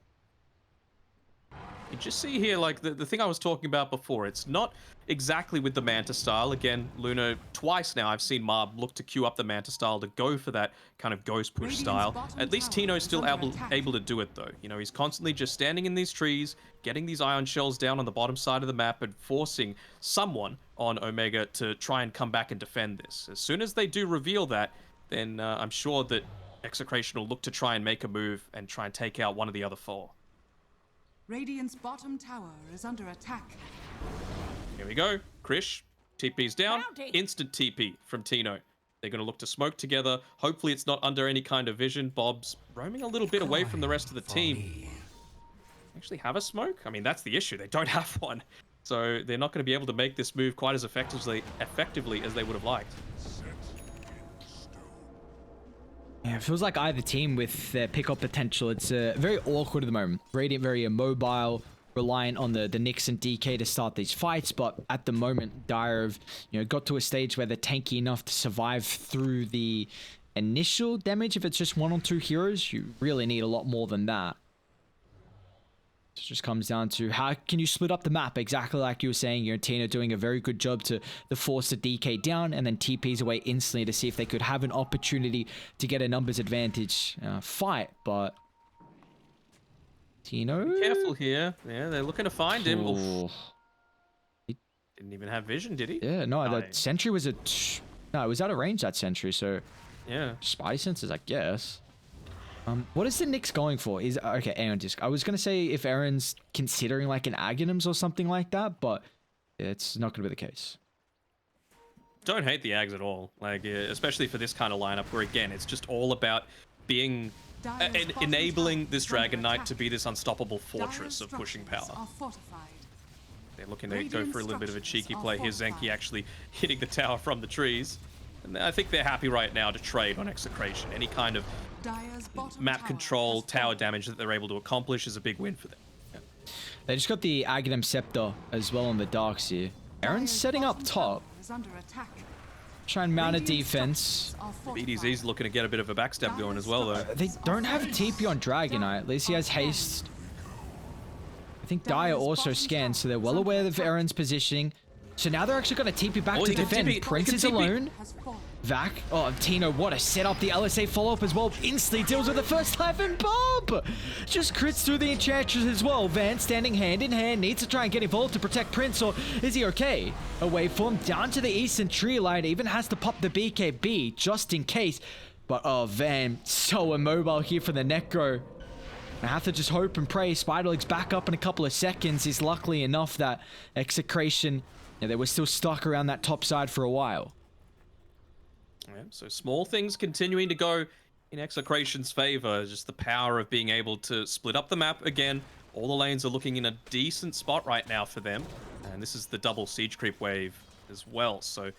You just see here, like, the thing I was talking about before, it's not exactly with the Manta style. Again, Luna, twice now I've seen Marb look to queue up the Manta style to go for that kind of ghost push style. At least Tino's still able to do it, though. You know, he's constantly just standing in these trees, getting these ion shells down on the bottom side of the map and forcing someone on Omega to try and come back and defend this. As soon as they do reveal that, then I'm sure that Execration will look to try and make a move and try and take out one of the other four. Radiant's bottom tower is under attack. Here we go. Krish, TP's down. Instant TP from Tino. They're going to look to smoke together. Hopefully it's not under any kind of vision. Bob's roaming a little bit away from the rest of the team. Actually have a smoke? I mean, that's the issue. They don't have one. So they're not going to be able to make this move quite as effectively as they would have liked. Yeah, it feels like either team with their pickup potential, it's very awkward at the moment. Radiant very immobile, reliant on the Nyx and DK to start these fights, but at the moment, Dire have, you know, got to a stage where they're tanky enough to survive through the initial damage. If it's just one or two heroes, you really need a lot more than that. It just comes down to how can you split up the map, exactly like you were saying. You know, Tina doing a very good job to force the DK down and then TPs away instantly to see if they could have an opportunity to get a numbers advantage fight, but Tino? Be careful here. Yeah, they're looking to find him. Oof. He didn't even have vision, did he? Yeah, no, the sentry was no, it was out of range, that sentry, so yeah. spy senses, I guess. What is the Nyx going for? Is okay, Aeon Disc. I was gonna say if Aaron's considering like an Aghanims or something like that, but it's not gonna be the case. Don't hate the Ags at all. Like, especially for this kind of lineup where, again, it's just all about being enabling this Dragon Knight to be this unstoppable fortress of pushing power. They're looking to go for a little bit of a cheeky play here. Zenki actually hitting the tower from the trees. And I think they're happy right now to trade on Execration. Any kind of map control, tower damage that they're able to accomplish is a big win for them. Yeah. They just got the Aghanim Scepter as well on the darks here. Aaron's setting up top. Try and mount a defense. BDZ's looking to get a bit of a backstab going as well, though. They don't have TP on Dragon Knight. At least he has haste. I think Dire also scans, so they're well aware of Aaron's positioning. So now they're actually going to TP back to defend. Prince is alone. Vac. Oh, Tino, what a setup. The LSA follow-up as well. Instantly deals with the first life, and Bob just crits through the Enchantress as well. Van standing hand in hand, needs to try and get involved to protect Prince, or is he okay? A waveform down to the eastern tree line, even has to pop the BKB just in case. But oh, Van, so immobile here for the Necro. I have to just hope and pray Spiderleg's back up in a couple of seconds. Is luckily enough that Execration, they were still stuck around that top side for a while. Yeah, so small things continuing to go in Execration's favor. Just the power of being able to split up the map again. All the lanes are looking in a decent spot right now for them. And this is the double siege creep wave as well. So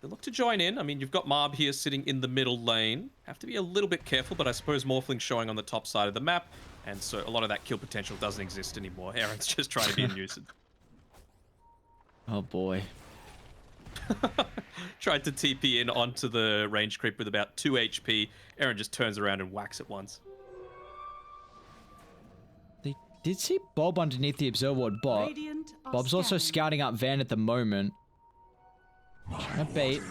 they look to join in. I mean, you've got Marb here sitting in the middle lane. Have to be a little bit careful, but I suppose Morphling's showing on the top side of the map. And so a lot of that kill potential doesn't exist anymore. Aaron's just trying to be a nuisance. Oh boy. Tried to TP in onto the range creep with about 2 HP. Aaron just turns around and whacks it once. They did see Bob underneath the observer ward bot. Bob's also scouting out Van at the moment. Trying to bait.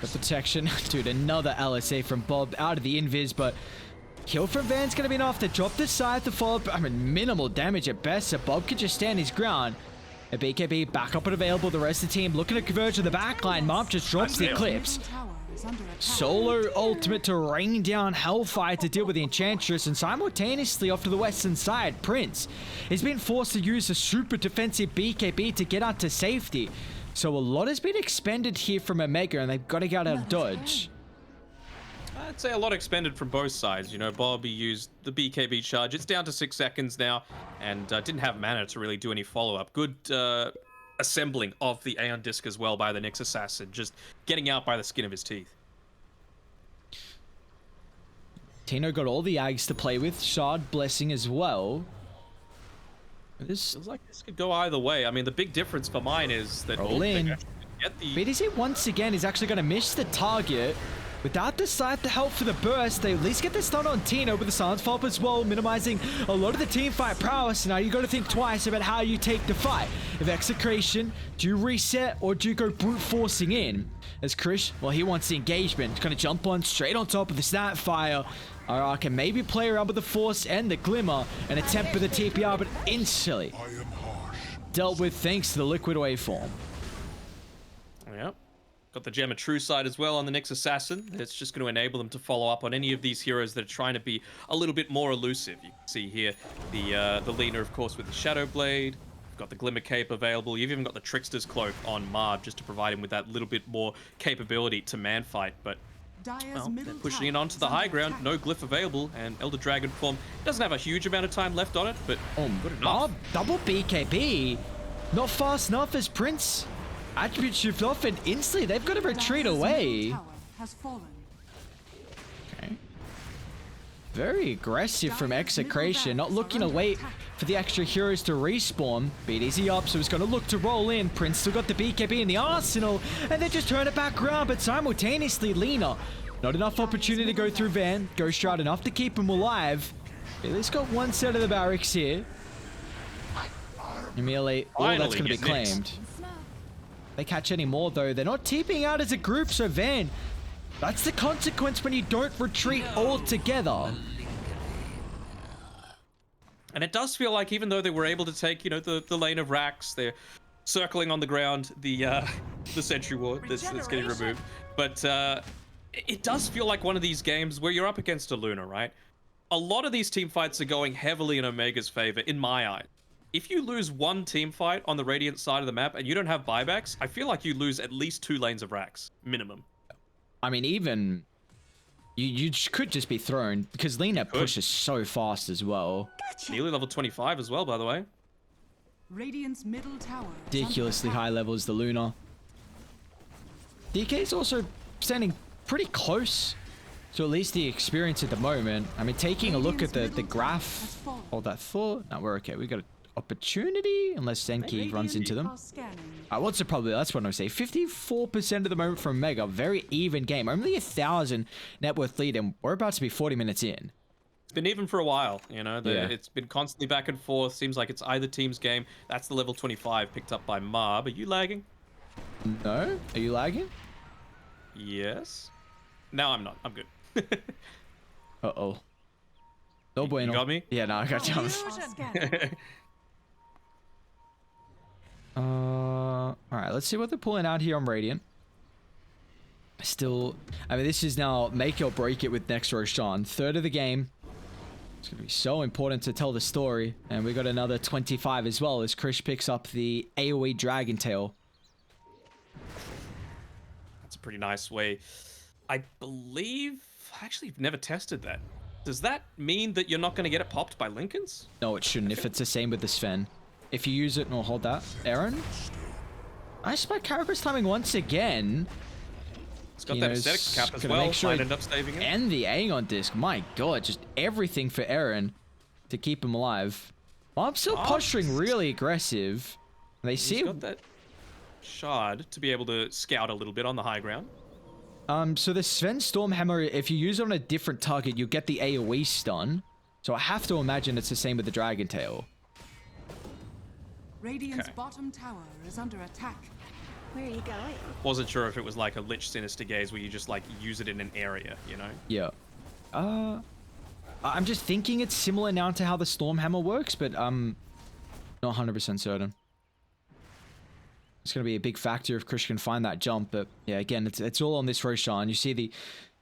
The protection. Dude, another LSA from Bob out of the invis, but kill from Van's going to be enough to drop the side to follow up. I mean, minimal damage at best, so Bob could just stand his ground. A BKB back up and available. The rest of the team looking to converge to the backline. Mob just drops the Eclipse. Solo ultimate to rain down Hellfire to deal with the Enchantress, and simultaneously off to the western side, Prince has been forced to use a super defensive BKB to get out to safety. So a lot has been expended here from Omega, and they've got to get out of dodge. I'd say a lot expended from both sides. You know, Bobby used the BKB charge. It's down to 6 seconds now, and didn't have mana to really do any follow-up. Good assembling of the Aeon Disc as well by the Nyx Assassin, just getting out by the skin of his teeth. Tino got all the Ags to play with. Shard Blessing as well. This feels like this could go either way. I mean, the big difference for mine is that roll in. Get the BTS once again is actually going to miss the target. Without the side to help for the burst, they at least get the stun on Tino with the silence follow-up as well, minimizing a lot of the team fight prowess. Now you got to think twice about how you take the fight. If Execration, do you reset or do you go brute forcing in? As Krish, well, he wants the engagement. He's going to jump on straight on top of the Snapfire. Alright, can maybe play around with the Force and the Glimmer and attempt for the TPR, but instantly dealt with thanks to the Liquid Waveform. Yep. Got the Gem of True Sight as well on the Nyx Assassin. It's just going to enable them to follow up on any of these heroes that are trying to be a little bit more elusive. You can see here the Lina, of course, with the Shadow Blade. You've got the Glimmer Cape available. You've even got the Trickster's Cloak on Marb just to provide him with that little bit more capability to man fight. But well, they're pushing it onto the high ground. No glyph available, and Elder Dragon form doesn't have a huge amount of time left on it, but good enough. Double BKB. Not fast enough as Prince. Attribute shift off, and instantly they've got to retreat away. Okay. Very aggressive from Execration, not looking to wait for the extra heroes to respawn. BDZ up, so he's going to look to roll in. Prince still got the BKB in the arsenal, and then just turn it back around, but simultaneously Lina. Not enough opportunity to go through Van. Ghost Shroud enough to keep him alive. At least got one set of the barracks here. Emile, oh, that's going to be claimed. They catch any more though. They're not TPing out as a group, so Van, that's the consequence when you don't retreat all together. And it does feel like even though they were able to take, you know, the lane of Rax, they're circling on the ground, the Sentry Ward that's getting removed. But it does feel like one of these games where you're up against a Luna, right? A lot of these team fights are going heavily in Omega's favor, in my eyes. If you lose one team fight on the Radiant side of the map and you don't have buybacks, I feel like you lose at least 2 lanes of Rax, minimum. I mean, even you could just be thrown because Lina pushes so fast as well. Nearly level 25 as well, by the way. Radiant's middle tower. Ridiculously high levels, the Luna. DK is also standing pretty close to at least the experience at the moment. I mean, taking a look at the graph, all that thought. No, we're okay. We got opportunity unless Senki runs into them. What's the probability? That's what I would say. 54% of the moment from Mega. Very even game. Only 1,000 net worth lead, and we're about to be 40 minutes in. It's been even for a while, you know. It's been constantly back and forth. Seems like it's either team's game. That's the level 25 picked up by Marb. Are you lagging? No. Are you lagging? Yes. No, I'm not. I'm good. Uh-oh. No bueno. You got me? Yeah, no, I got you. Alright, let's see what they're pulling out here on Radiant. Still, I mean, this is now make or break it with next Roshan. Third of the game. It's going to be so important to tell the story. And we got another 25 as well as Krish picks up the AoE Dragon Tail. That's a pretty nice way. I believe... Actually, I've never tested that. Does that mean that you're not going to get it popped by Lincolns? No, it shouldn't if it's the same with the Sven. If you use it, no, hold that. Aaron? I spot Carapace timing once again. It's got that aesthetics cap as well. Sure Might end up saving it. And the Aeon Disc. My god, just everything for Aaron to keep him alive. I'm still posturing really aggressive. They see... He's got that shard to be able to scout a little bit on the high ground. So the Sven Stormhammer, if you use it on a different target, you'll get the AoE stun. So I have to imagine it's the same with the Dragon Tail. Radiant's Okay. bottom tower is under attack. Where are you going? Wasn't sure if it was like a Lich Sinister Gaze where you just like use it in an area, you know? Yeah. I'm just thinking it's similar now to how the Stormhammer works, but I'm not 100% certain. It's going to be a big factor if Krish can find that jump, but yeah, again, it's all on this Roshan. You see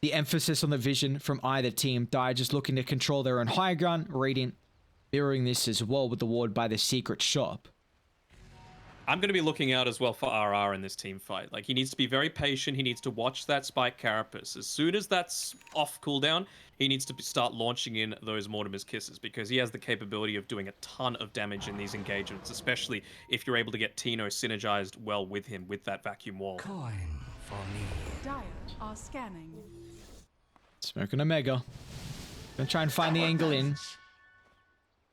the emphasis on the vision from either team. Dire just looking to control their own high ground. Radiant mirroring this as well with the ward by the secret shop. I'm going to be looking out as well for RR in this team fight. Like, he needs to be very patient. He needs to watch that Spike Carapace. As soon as that's off cooldown, he needs to start launching in those Mortimer's Kisses, because he has the capability of doing a ton of damage in these engagements, especially if you're able to get Tino synergized well with him with that vacuum wall. Coin for me. Dire are scanning. Smoking Omega. Gonna try and find the angle in.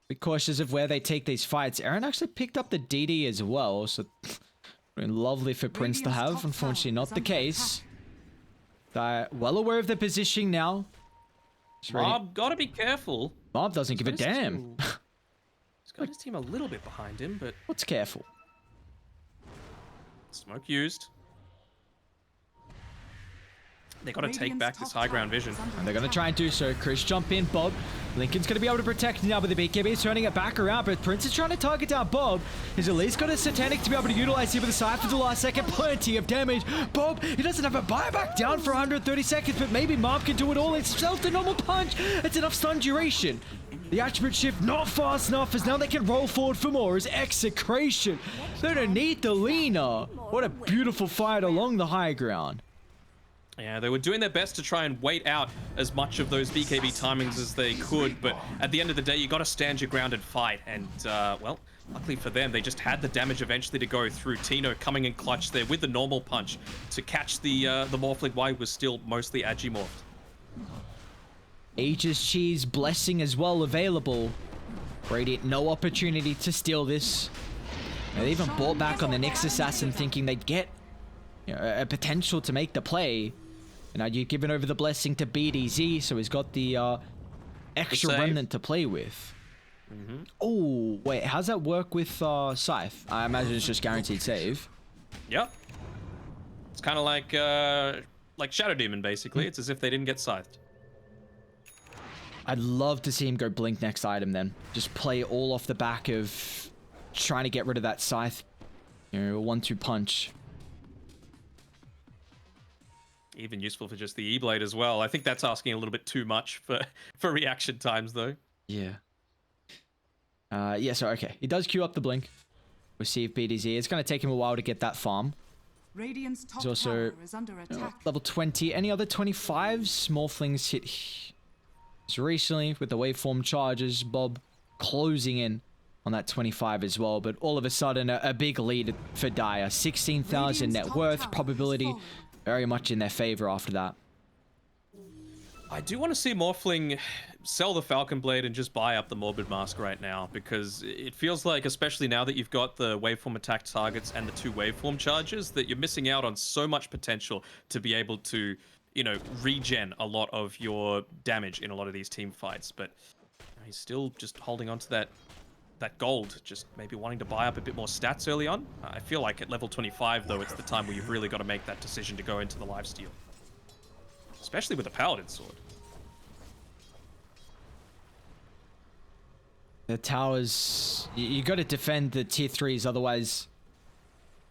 Be cautious of where they take these fights. Aaron actually picked up the DD as well, so lovely for Prince to have. Unfortunately, not the case. They're well aware of their positioning now. Mob, gotta be careful. Mob doesn't give a damn. He's got his team a little bit behind him, but What's careful? smoke used. They gotta take back this high ground vision. And they're going to try and do so. Chris jump in. Bob. Lincoln's going to be able to protect now with the BKB. He's turning it back around, but Prince is trying to target down Bob. He's at least got a Satanic to be able to utilize here with the Cypher for the last second. Plenty of damage. Bob, he doesn't have a buyback down for 130 seconds, but maybe Mob can do it all himself. The normal punch. It's enough stun duration. The attribute shift not fast enough, as now they can roll forward for more as Execration. They don't need the leaner. What a beautiful fight along the high ground. Yeah, they were doing their best to try and wait out as much of those BKB timings as they could, but at the end of the day, you got to stand your ground and fight. And, well, luckily for them, they just had the damage eventually to go through. Tino coming in clutch there with the normal punch to catch the Morphling Y was still mostly Agimorphed. Aegis Cheese Blessing as well available. Radiant, no opportunity to steal this. They even bought back on the Nyx Assassin thinking they'd get a potential to make the play. And now you've given over the blessing to BDZ, so he's got the extra remnant to play with. Oh, wait, how's that work with Scythe? I imagine it's just guaranteed save. Yep. It's kind of like Shadow Demon, basically. It's as if they didn't get scythed. I'd love to see him go blink next item then. Just play all off the back of trying to get rid of that Scythe. You know, 1-2 punch. Even useful for just the E-Blade as well. I think that's asking a little bit too much for reaction times, though. Yeah. Yeah, so okay. He does queue up the blink. We'll see if BDZ. It's going to take him a while to get that farm. Radiant's top He's also tower is under attack. level 20. Any other 25s? Small flings hit so recently with the waveform charges. Bob closing in on that 25 as well. But all of a sudden, a big lead for Dire. 16,000 net worth. Probability very much in their favor after that. I do want to see Morphling sell the Falcon Blade and just buy up the Morbid Mask right now, because it feels like, especially now that you've got the waveform attack targets and the 2 waveform charges, that you're missing out on so much potential to be able to, you know, regen a lot of your damage in a lot of these team fights. But he's still just holding on to that gold, just maybe wanting to buy up a bit more stats early on. I feel like at level 25, though, it's the time where you've really got to make that decision to go into the lifesteal. Especially with a Paladin Sword. The towers, you got to defend the tier 3s, otherwise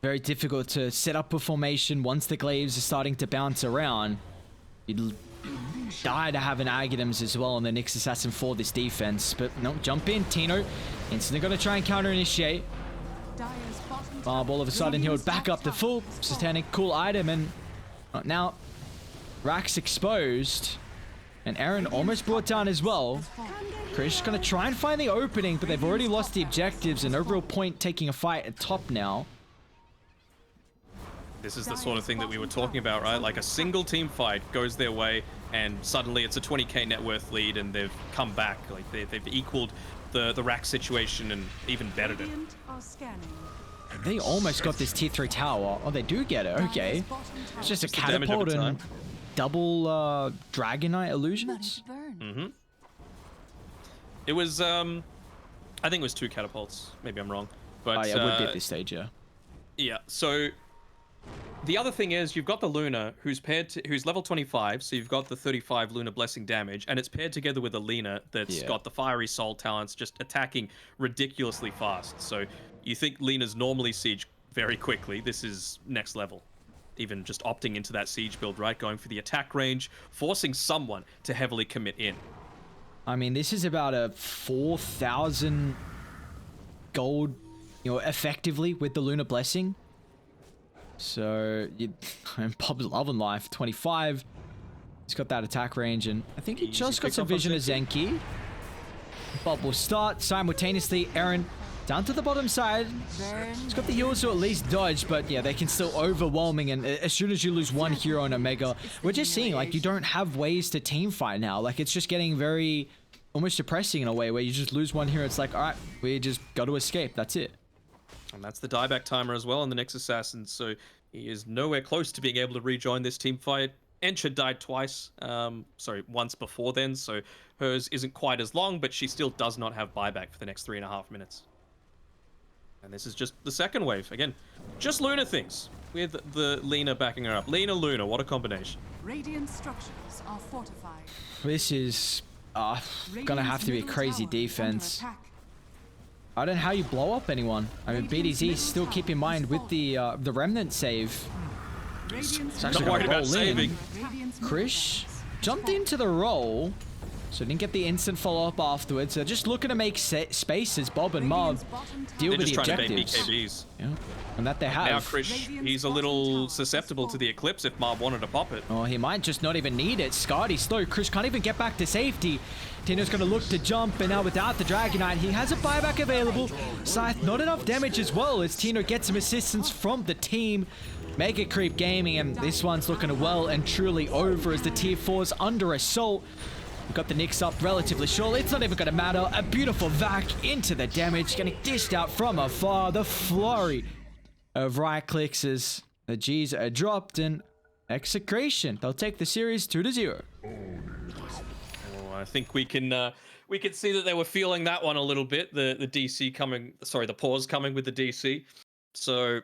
very difficult to set up a formation once the glaives are starting to bounce around. You'd die to have an Aghanim's as well on the Nyx Assassin for this defense, but no, jump in, Tino. Instantly going to try and counter-initiate. Bob all of a sudden he'll back up the full Satanic cool item, and now Rack's exposed, and Aaron almost brought down as well. Chris is going to try and find the opening, but they've already lost the objectives, and no real point taking a fight at top now. This is the sort of thing that we were talking about, right? Like a single team fight goes their way, and suddenly it's a 20k net worth lead, and they've come back. Like they've equaled the rack situation and even bettered it. They almost got this tier 3 tower. Oh, they do get it. Okay. It's just a catapult and double Dragonite illusions. It was, I think it was 2 catapults. Maybe I'm wrong. But Oh, yeah, it would be at this stage, yeah. yeah, so the other thing is you've got the Luna who's level 25, so you've got the 35 Luna blessing damage, and it's paired together with a Lena that's got the fiery soul talents, just attacking ridiculously fast. So you think Lena's normally siege very quickly. This is next level. Even just opting into that siege build, right? Going for the attack range, forcing someone to heavily commit in. I mean, this is about a 4,000 gold, effectively with the Lunar Blessing. So, Bob's loving life. 25. He's got that attack range, and I think he just got some vision of Zenki. Bob will start simultaneously. Aaron down to the bottom side. He's got the heals to at least dodge, but yeah, they can still overwhelming. And as soon as you lose one hero on Omega, we're just seeing like you don't have ways to team fight now. Like it's just getting very almost depressing in a way where you just lose one hero. It's like, all right, we just got to escape. That's it. And that's the dieback timer as well on the next assassin. So he is nowhere close to being able to rejoin this team fight. Encha died twice, once before then, so hers isn't quite as long, but she still does not have buyback for the next 3.5 minutes. And this is just the second wave. Again, just Luna things, with the Lena backing her up. Lena, Luna, what a combination. Radiant structures are fortified. This is gonna have to be a crazy defense. I don't know how you blow up anyone. I mean, BDZ still keep in mind with the remnant save. It's actually Not worried gonna about roll in. saving. Krish jumped into the roll, so didn't get the instant follow-up afterwards. So just looking to make space as Bob and Mob deal They're with just the trying to bait objectives. BKBs. Yeah, and that they Now have. Krish, he's a little susceptible to the Eclipse if Marv wanted to pop it. Oh, he might just not even need it. Scardy's slow. Krish can't even get back to safety. Tino's going to look to jump, and now without the Dragonite, he has a buyback available. Scythe, not enough damage as well as Tino gets some assistance from the team. Mega Creep Gaming, and this one's looking well and truly over as the tier 4's under assault. We've got the Nyx up relatively shortly. It's not even going to matter. A beautiful vac into the damage, getting dished out from afar. The flurry of right clicks as the G's are dropped, and Execration, they'll take the series 2-0. I think we can see that they were feeling that one a little bit. The DC coming, the pause coming with the DC. So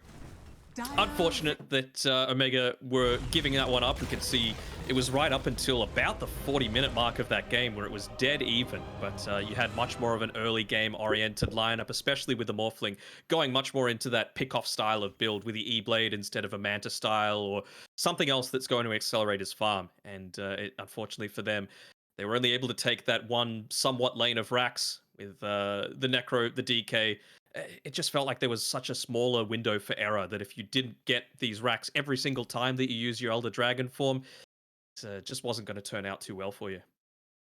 unfortunate that Omega were giving that one up. We could see it was right up until about the 40-minute mark of that game where it was dead even. But you had much more of an early game-oriented lineup, especially with the Morphling going much more into that pick-off style of build with the E-Blade instead of a Manta style or something else that's going to accelerate his farm. And unfortunately for them, they were only able to take that one somewhat lane of racks with the Necro, the DK. It just felt like there was such a smaller window for error that if you didn't get these racks every single time that you use your Elder Dragon form, it just wasn't going to turn out too well for you.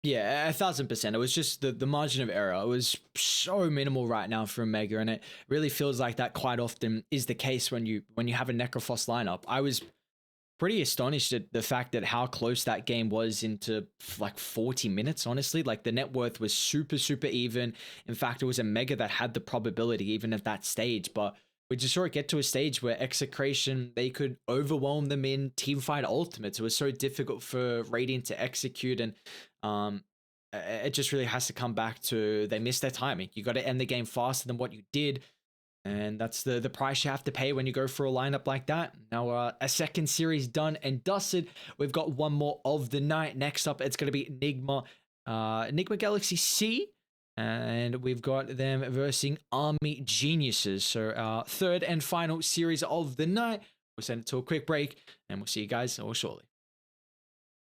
Yeah, 1,000%. It was just the margin of error. It was so minimal right now for Omega, and it really feels like that quite often is the case when you have a Necrophos lineup. I was pretty astonished at the fact that how close that game was into like 40 minutes, honestly. Like the net worth was super, super even. In fact, it was Omega that had the probability even at that stage, but we just saw it get to a stage where Execration, they could overwhelm them in teamfight ultimates. It was so difficult for Radiant to execute, and it just really has to come back to they missed their timing. You got to end the game faster than what you did. And that's the price you have to pay when you go for a lineup like that. Now, a second series done and dusted. We've got one more of the night. Next up, it's going to be Enigma Galaxy C. And we've got them versing Army Geniuses. So our third and final series of the night. We'll send it to a quick break, and we'll see you guys all shortly.